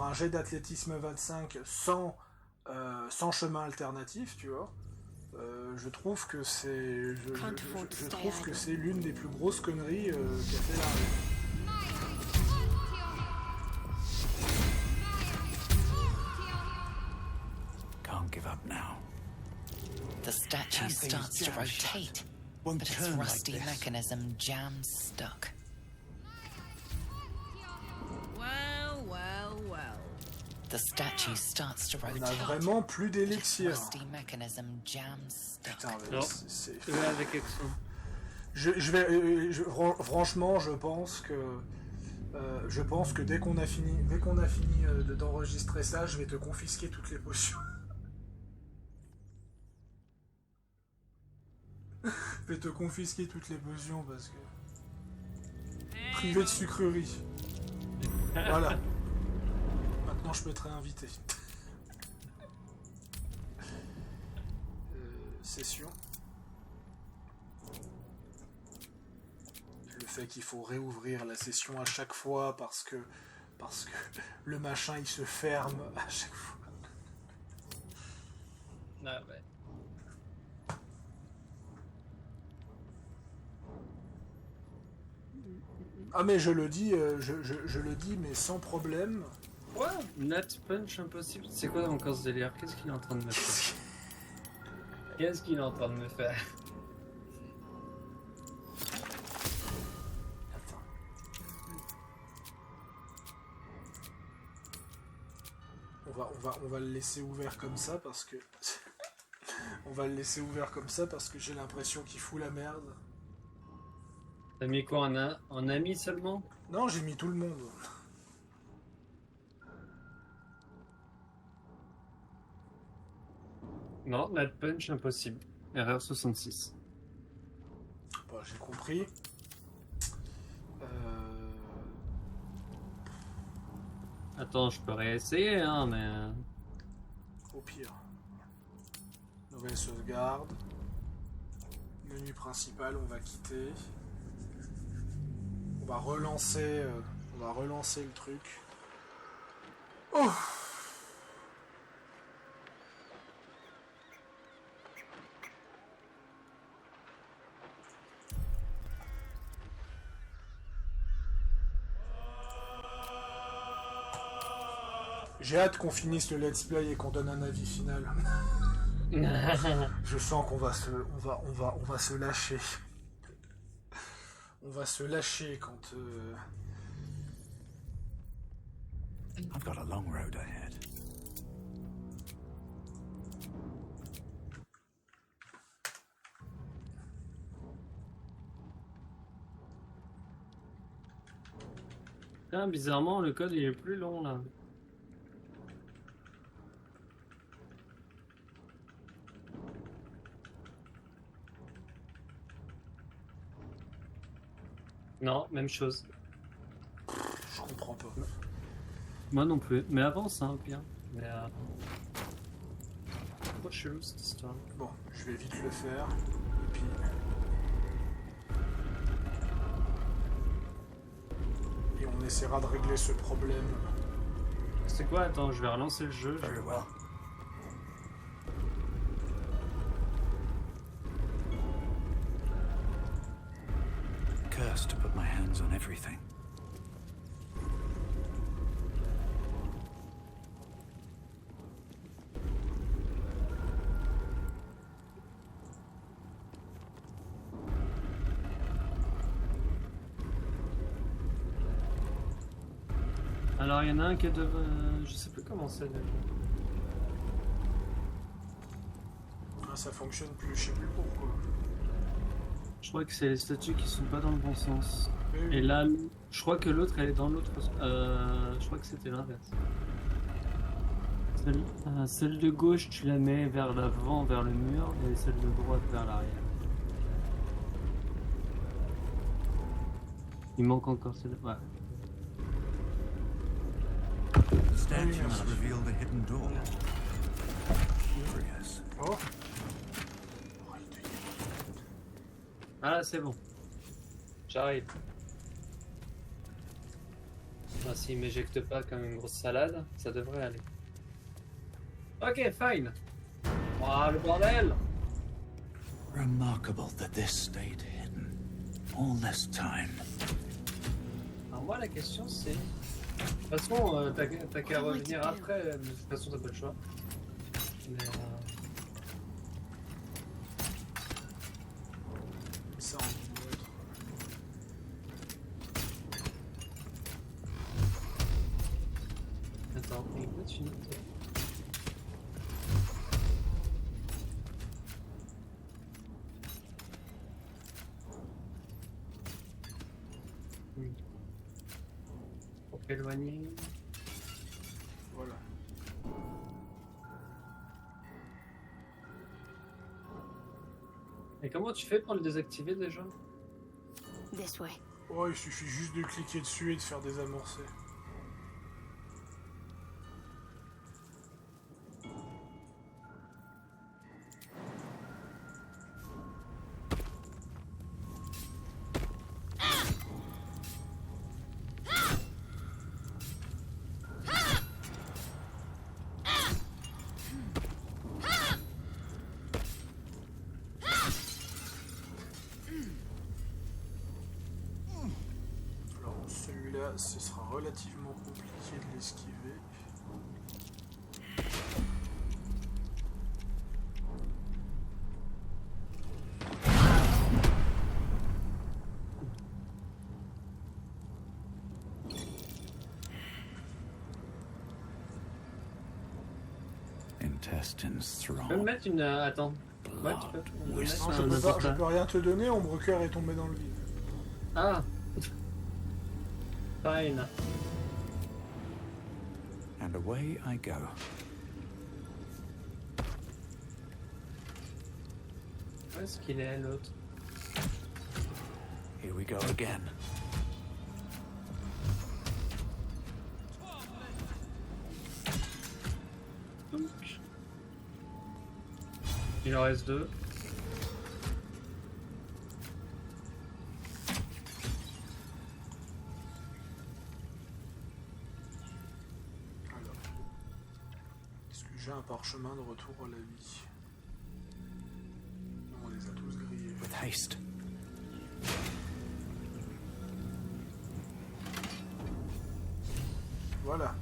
un jet d'athlétisme 25 sans chemin alternatif, tu vois. je trouve que c'est je trouve que c'est l'une des plus grosses conneries qu'a fait la Can't give up now. The statue starts to rotate, but its rusty mechanism jams stuck. Well, well, well. The statue starts to rotate. On a vraiment plus d'élixir. Rusty mechanism jams stuck. Putain, mais Non. c'est... Avec Exo. Franchement, je pense que dès qu'on a fini d'enregistrer ça, je vais te confisquer toutes les potions. Je vais te confisquer toutes les potions parce que... Privé de sucrerie. Voilà. Maintenant je peux te réinviter. Session. Le fait qu'il faut réouvrir la session à chaque fois parce que le machin il se ferme à chaque fois. Ah ouais. Ah mais je le dis, je le dis mais sans problème. Ouais, Nat Punch impossible. C'est quoi encore ce délire? Qu'est-ce qu'il est en train de me faire? Qu'est-ce qu'il est en train de me faire? Attends. On va le laisser ouvert comme ça parce que... on va le laisser ouvert comme ça parce que j'ai l'impression qu'il fout la merde. T'as mis quoi en ami seulement? Non, j'ai mis tout le monde. Non, Nat Punch impossible. Erreur 66. Bon, j'ai compris. Attends, je peux réessayer, hein, mais... Au pire. Nouvelle sauvegarde. Menu principal, on va quitter. On va relancer le truc. Oh! J'ai hâte qu'on finisse le let's play et qu'on donne un avis final. Je sens qu'on va se lâcher. On va se lâcher quand... I've got a long road ahead. Ah, bizarrement, le code il est plus long là. Non, même chose. Je comprends pas. Moi non plus, mais avance hein, bien. Mais trop chelou cette histoire. Bon, je vais vite le faire. Et puis... Et on essaiera de régler ce problème. C'est quoi? Attends, je vais relancer le jeu, je vais voir. Cursed to put my hands on everything. Alors il y en a un qui est de... je sais plus comment c'est déjà. Ah, ça fonctionne plus, je sais plus pourquoi. Je crois que c'est les statues qui sont pas dans le bon sens. Oui. Et là, je crois que l'autre elle est dans l'autre... je crois que c'était l'inverse. Celle de gauche tu la mets vers l'avant, vers le mur, et celle de droite vers l'arrière. Il manque encore celle... Ouais. The statue must reveal the hidden door. Curious. Oh. Ah c'est bon. J'arrive. Ah, s'il m'éjecte pas comme une grosse salade, ça devrait aller. Ok, fine. Oh, le bordel. Remarkable that this stayed hidden all this time. Alors moi la question c'est... De toute façon t'as qu'à revenir après, mais de toute façon t'as pas le choix. Mais Ça en doit être... Attends, il peut être fini. Pour éloigner. Voilà. Et comment tu fais pour le désactiver déjà? This way. Oh, il suffit juste de cliquer dessus et de faire désamorcer. Ce sera relativement compliqué de l'esquiver. Intestines Tu peux me thrown. mettre une... Attends. Ouais, tu peux. Non, je peux rien te donner, Ombre Cœur est tombé dans le vide. Ah. Fine. And away I go. Où est-ce qu'il est l'autre? Here we go again. Il en reste 2. J'ai un parchemin de retour à la vie. On les a tous grillés. With haste. Voilà.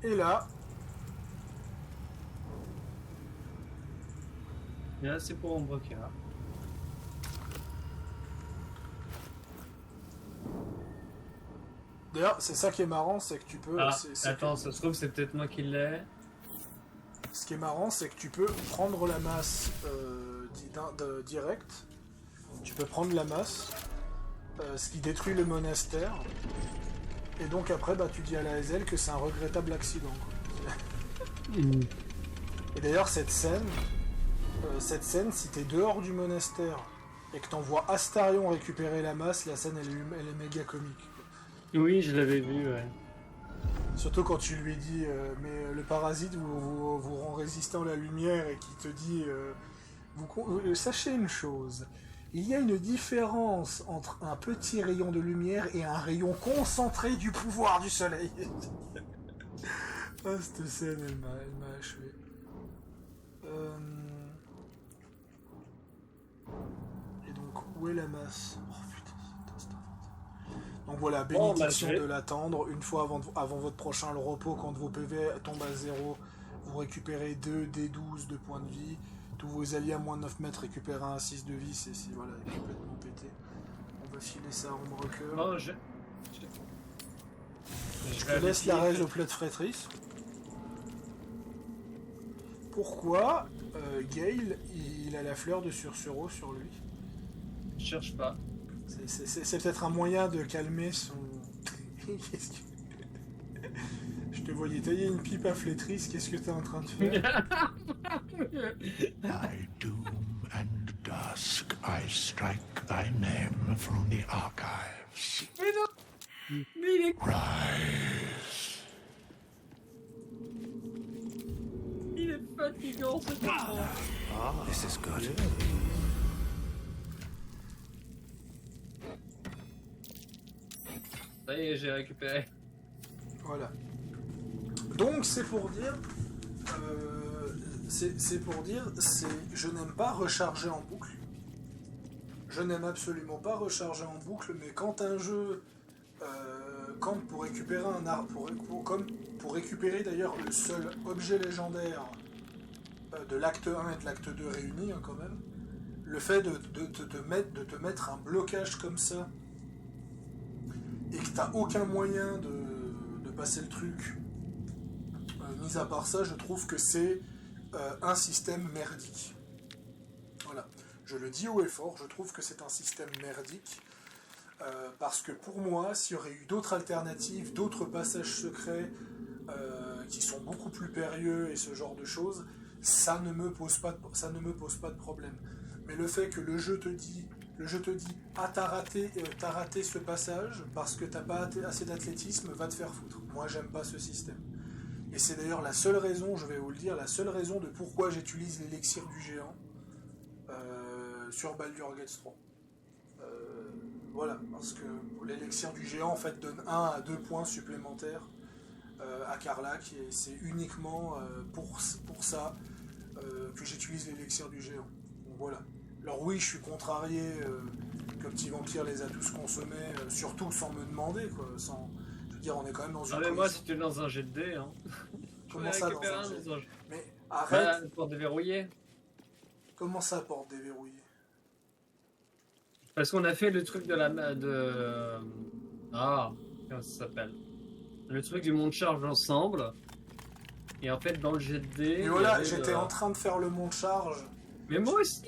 Et là... Et là c'est pour Ombre Cœur. D'ailleurs, c'est ça qui est marrant, c'est que tu peux... Ah, attends, ça se trouve c'est peut-être moi qui l'ai. Ce qui est marrant, c'est que tu peux prendre la masse direct. Tu peux prendre la masse, ce qui détruit le monastère. Et donc après, bah, tu dis à la Hazel que c'est un regrettable accident. Et d'ailleurs, cette scène, si t'es dehors du monastère et que t'envoies Astarion récupérer la masse, la scène elle est méga comique. Oui, je l'avais vu, ouais. Surtout quand tu lui dis mais le parasite vous rend résistant à la lumière et qui te dit sachez une chose, il y a une différence entre un petit rayon de lumière et un rayon concentré du pouvoir du soleil. Ah, cette scène elle m'a achevé. Et donc où est la masse? Oh putain, c'est donc voilà, bénédiction de l'attendre. Une fois avant votre prochain le repos, quand vos PV tombent à 0, vous récupérez 2 D12 de points de vie. Tous vos alliés à moins de 9 mètres récupèrent un 6 de vie. C'est voilà, complètement pété. On va filer ça à Ombre Cœur. Non, je te laisse la raise au plat de Frétrice. Pourquoi Gale, il a la fleur de Sursuro sur lui? Je cherche pas. C'est peut-être un moyen de calmer son... Je te voyais tailler une pipe à Flétrice, qu'est-ce que t'es en train de faire? By doom and dusk, I strike thy name from the archives. Mais non! Mais il est... Rise. Il est fatigant ce moment. This is good. Ça y est, j'ai récupéré. Voilà. Donc c'est pour dire, c'est pour dire, je n'aime pas recharger en boucle. Je n'aime absolument pas recharger en boucle, mais quand un jeu, quand pour récupérer un arbre, pour récupérer d'ailleurs le seul objet légendaire de l'acte 1 et de l'acte 2 réunis, hein, quand même, le fait de te mettre un blocage comme ça, et que t'as aucun moyen de passer le truc, mis à part ça, je trouve que c'est un système merdique. Voilà. Je le dis haut et fort, je trouve que c'est un système merdique, parce que pour moi, s'il y aurait eu d'autres alternatives, d'autres passages secrets qui sont beaucoup plus périlleux et ce genre de choses, ça ne me pose pas de problème. Mais le fait que le jeu te dit ah t'as raté ce passage parce que t'as pas assez d'athlétisme, va te faire foutre. Moi j'aime pas ce système. Et c'est d'ailleurs la seule raison, je vais vous le dire, la seule raison de pourquoi j'utilise l'élixir du géant sur Baldur's Gate 3. Voilà, parce que l'élixir du géant en fait donne 1 à 2 points supplémentaires à Karlach, et c'est uniquement pour ça que j'utilise l'élixir du géant. Donc voilà. Alors oui, je suis contrarié que Petit Vampire les a tous consommés, surtout sans me demander, quoi. Je veux dire, on est quand même dans une... Ah mais moi, c'était dans un jet de dés, hein. Comment ça, dans un jet? Mais arrête. Bah, pour déverrouiller. Comment ça, pour déverrouiller? Parce qu'on a fait le truc de la... Ah, comment ça s'appelle? Le truc du mont de charge ensemble. Et en fait, dans le jet de dés... Et voilà, j'étais en train de faire le mont de charge. Mais moi aussi.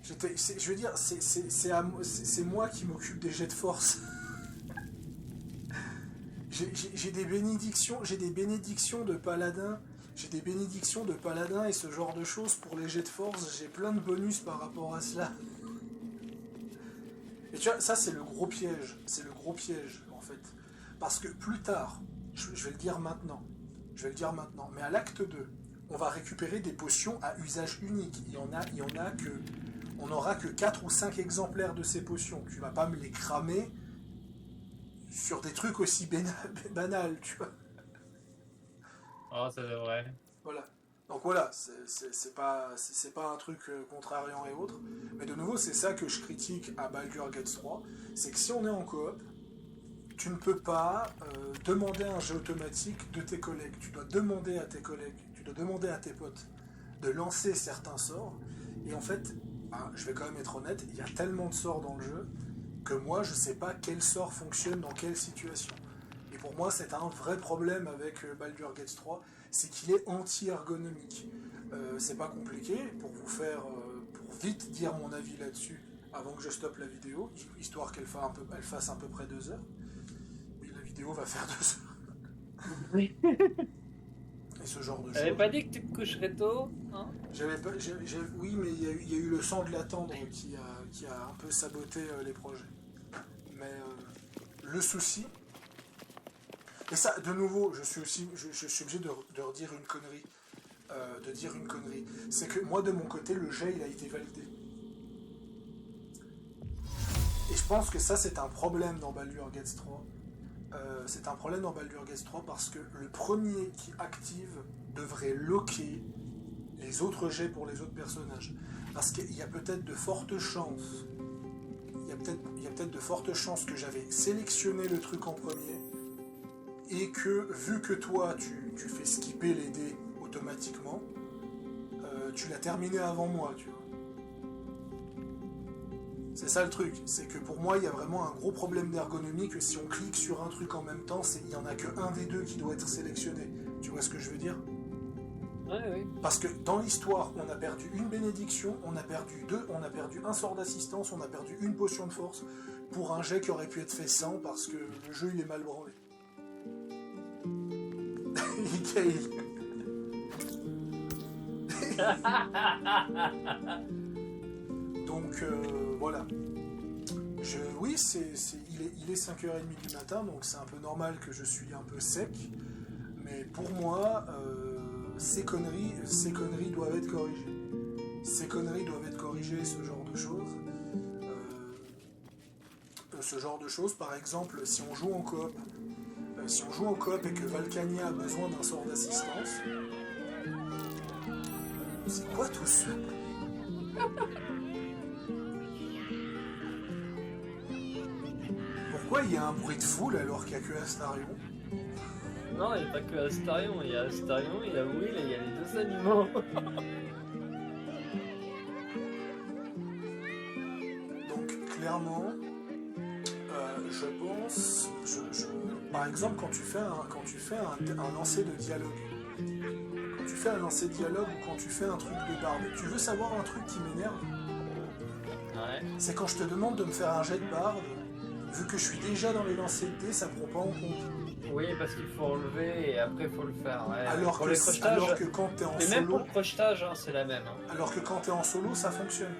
Je veux dire, c'est moi qui m'occupe des jets de force. J'ai des bénédictions de paladin. J'ai des bénédictions de paladin et ce genre de choses pour les jets de force. J'ai plein de bonus par rapport à cela. Et tu vois, ça c'est le gros piège. C'est le gros piège, en fait. Parce que plus tard, je vais le dire maintenant. Mais à l'acte 2, on va récupérer des potions à usage unique. On n'aura que 4 ou 5 exemplaires de ces potions. Tu vas pas me les cramer sur des trucs aussi banals, tu vois. Oh, ça devrait. Voilà. Donc voilà, c'est pas un truc contrariant et autres. Mais de nouveau, c'est ça que je critique à Baldur's Gate 3. C'est que si on est en coop, tu ne peux pas demander un jet automatique de tes collègues. Tu dois demander à tes collègues, tu dois demander à tes potes de lancer certains sorts. Et en fait, je vais quand même être honnête, il y a tellement de sorts dans le jeu que moi, je sais pas quel sort fonctionne dans quelle situation. Et pour moi, c'est un vrai problème avec Baldur's Gate 3, c'est qu'il est anti-ergonomique. C'est pas compliqué, pour vite dire mon avis là-dessus, avant que je stoppe la vidéo, histoire qu'elle fasse à peu près 2 heures. Oui, la vidéo va faire 2 heures. Oui. Et ce genre de choses. J'avais pas dit que tu te coucherais tôt, hein? Oui, mais il y a eu le sang de la tendre qui a un peu saboté les projets. Mais le souci... Et ça, de nouveau, je suis obligé de redire une connerie. C'est que moi, de mon côté, le jet, il a été validé. Et je pense que ça, c'est un problème dans Baldur's Gate 3. C'est un problème dans Baldur's Gate 3 parce que le premier qui active devrait loquer les autres jets pour les autres personnages. Parce qu'il y a peut-être de fortes chances. Il y a peut-être de fortes chances que j'avais sélectionné le truc en premier et que, vu que toi, tu fais skipper les dés automatiquement, tu l'as terminé avant moi, tu vois. C'est ça le truc, c'est que pour moi, il y a vraiment un gros problème d'ergonomie que si on clique sur un truc en même temps, il n'y en a que un des deux qui doit être sélectionné. Tu vois ce que je veux dire? Oui. Parce que dans l'histoire, on a perdu une bénédiction, on a perdu un sort d'assistance, on a perdu une potion de force pour un jet qui aurait pu être fait sans parce que le jeu il est mal branlé. Nickel. Donc voilà. Oui, il est 5h30 du matin, donc c'est un peu normal que je suis un peu sec. Mais pour moi, ces conneries doivent être corrigées. Ces conneries doivent être corrigées, ce genre de choses. Par exemple, si on joue en coop, et que Valkania a besoin d'un sort d'assistance, C'est quoi tout ça? Pourquoi il y a un bruit de foule alors qu'il n'y a que Astarion? Non, il n'y a pas que Astarion, il y a Astarion, il y a Will et il y a les deux animaux. Donc clairement, je pense, par exemple quand tu fais un lancer de dialogue, quand tu fais un lancer de dialogue ou quand tu fais un truc de barbe, tu veux savoir un truc qui m'énerve? Ouais. C'est quand je te demande de me faire un jet de barbe, vu que je suis déjà dans les lancers de dés, ça prend pas en compte. Oui, parce qu'il faut enlever et après il faut le faire. Ouais. Alors que quand t'es en et solo... même pour le crochetage, hein, c'est la même. Hein. Alors que quand t'es en solo, ça fonctionne.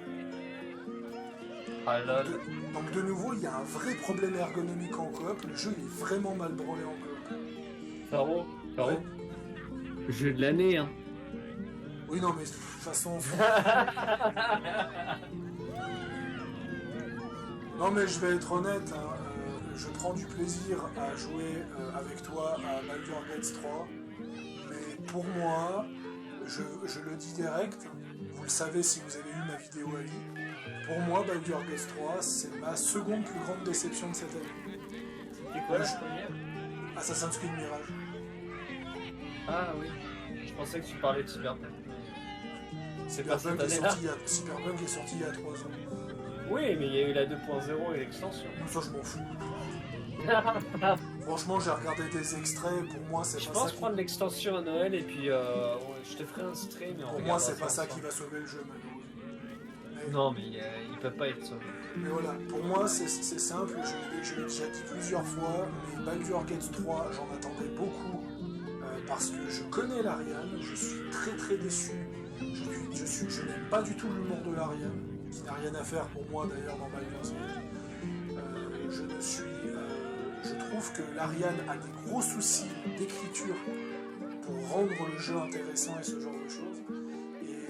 Ah, lol. Donc de nouveau, il y a un vrai problème ergonomique en coop. Le jeu il est vraiment mal branlé en coop. Faro, ouais. Jeu de l'année, hein. Oui, non, mais de toute façon... Non, mais je vais être honnête, hein, je prends du plaisir à jouer avec toi à Baldur's Gate 3, mais pour moi, je le dis direct, vous le savez si vous avez eu ma vidéo à vie, pour moi, Baldur's Gate 3, c'est ma seconde plus grande déception de cette année. C'était quoi la première? Assassin's Creed Mirage. Ah oui, je pensais que tu parlais de Cyberpunk. Cyberpunk est sorti il y a 3 ans. Oui, mais il y a eu la 2.0 et l'extension. Ça, je m'en fous. Franchement, j'ai regardé des extraits, pour moi, c'est pas ça. Je pense prendre l'extension à Noël et puis je te ferai un stream. Pour moi, c'est pas ça qui va sauver le jeu, malheureusement. Non, mais il peut pas être sauvé. Mais voilà, pour moi, c'est simple, je l'ai déjà dit plusieurs fois, mais Baldur's Gate 3, j'en attendais beaucoup, parce que je connais l'Ariane, je suis très très déçu. Je n'aime pas du tout l'humour de l'Ariane, qui n'a rien à faire pour moi d'ailleurs dans Baldur's Gate. Je trouve que l'Ariane a des gros soucis d'écriture pour rendre le jeu intéressant et ce genre de choses. Et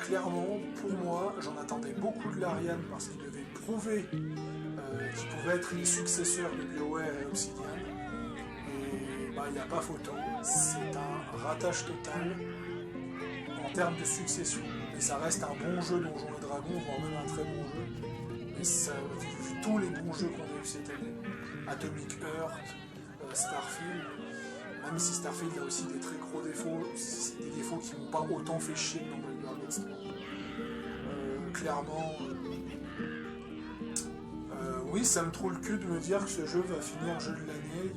clairement, pour moi, j'en attendais beaucoup de l'Ariane parce qu'il devait prouver qu'il pouvait être les successeurs de BioWare et Obsidian. Et bah, il n'y a pas photo, c'est un ratage total en termes de succession. Et ça reste un bon jeu Donjons et Dragons, voire même un très bon jeu. Mais ça, vu tous les bons jeux qu'on a eu cette année, Atomic Heart, Starfield, même si Starfield a aussi des très gros défauts, c'est des défauts qui m'ont pas autant fait chier que dans Baldur's Gate 3. Clairement, oui, ça me trouve le cul de me dire que ce jeu va finir jeu de l'année.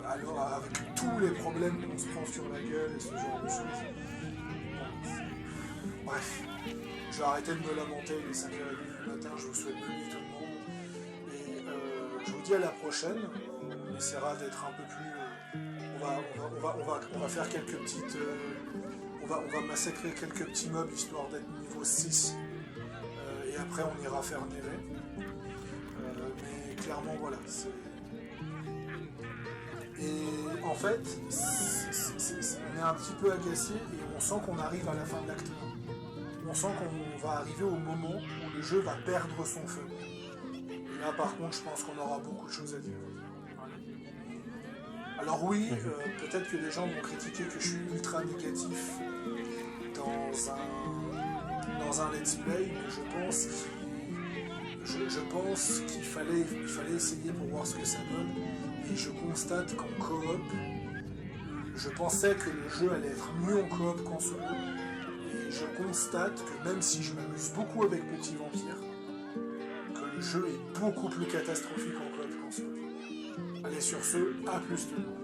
Alors, avec tous les problèmes qu'on se prend sur la gueule et ce genre de choses. Bref, je vais arrêter de me lamenter, il est 5h30 du matin, je vous souhaite bonne nuit tout le monde. Et je vous dis à la prochaine, on essaiera d'être un peu plus... on va faire quelques petites... on va massacrer quelques petits mobs histoire d'être niveau 6. Et après on ira faire Neve. Mais clairement voilà, c'est... Et en fait, on est un petit peu agacé et on sent qu'on arrive à la fin de l'acte 1. On sent qu'on va arriver au moment où le jeu va perdre son feu. Et là par contre, je pense qu'on aura beaucoup de choses à dire. Voilà. Alors oui, peut-être que les gens vont critiquer que je suis ultra négatif dans un let's play, mais je pense qu'il fallait essayer pour voir ce que ça donne. Et je constate qu'en coop, je pensais que le jeu allait être mieux en coop qu'en solo. Et je constate que même si je m'amuse beaucoup avec Petit Vampire, que le jeu est beaucoup plus catastrophique en coop qu'en solo. Allez, sur ce, à plus tout le monde.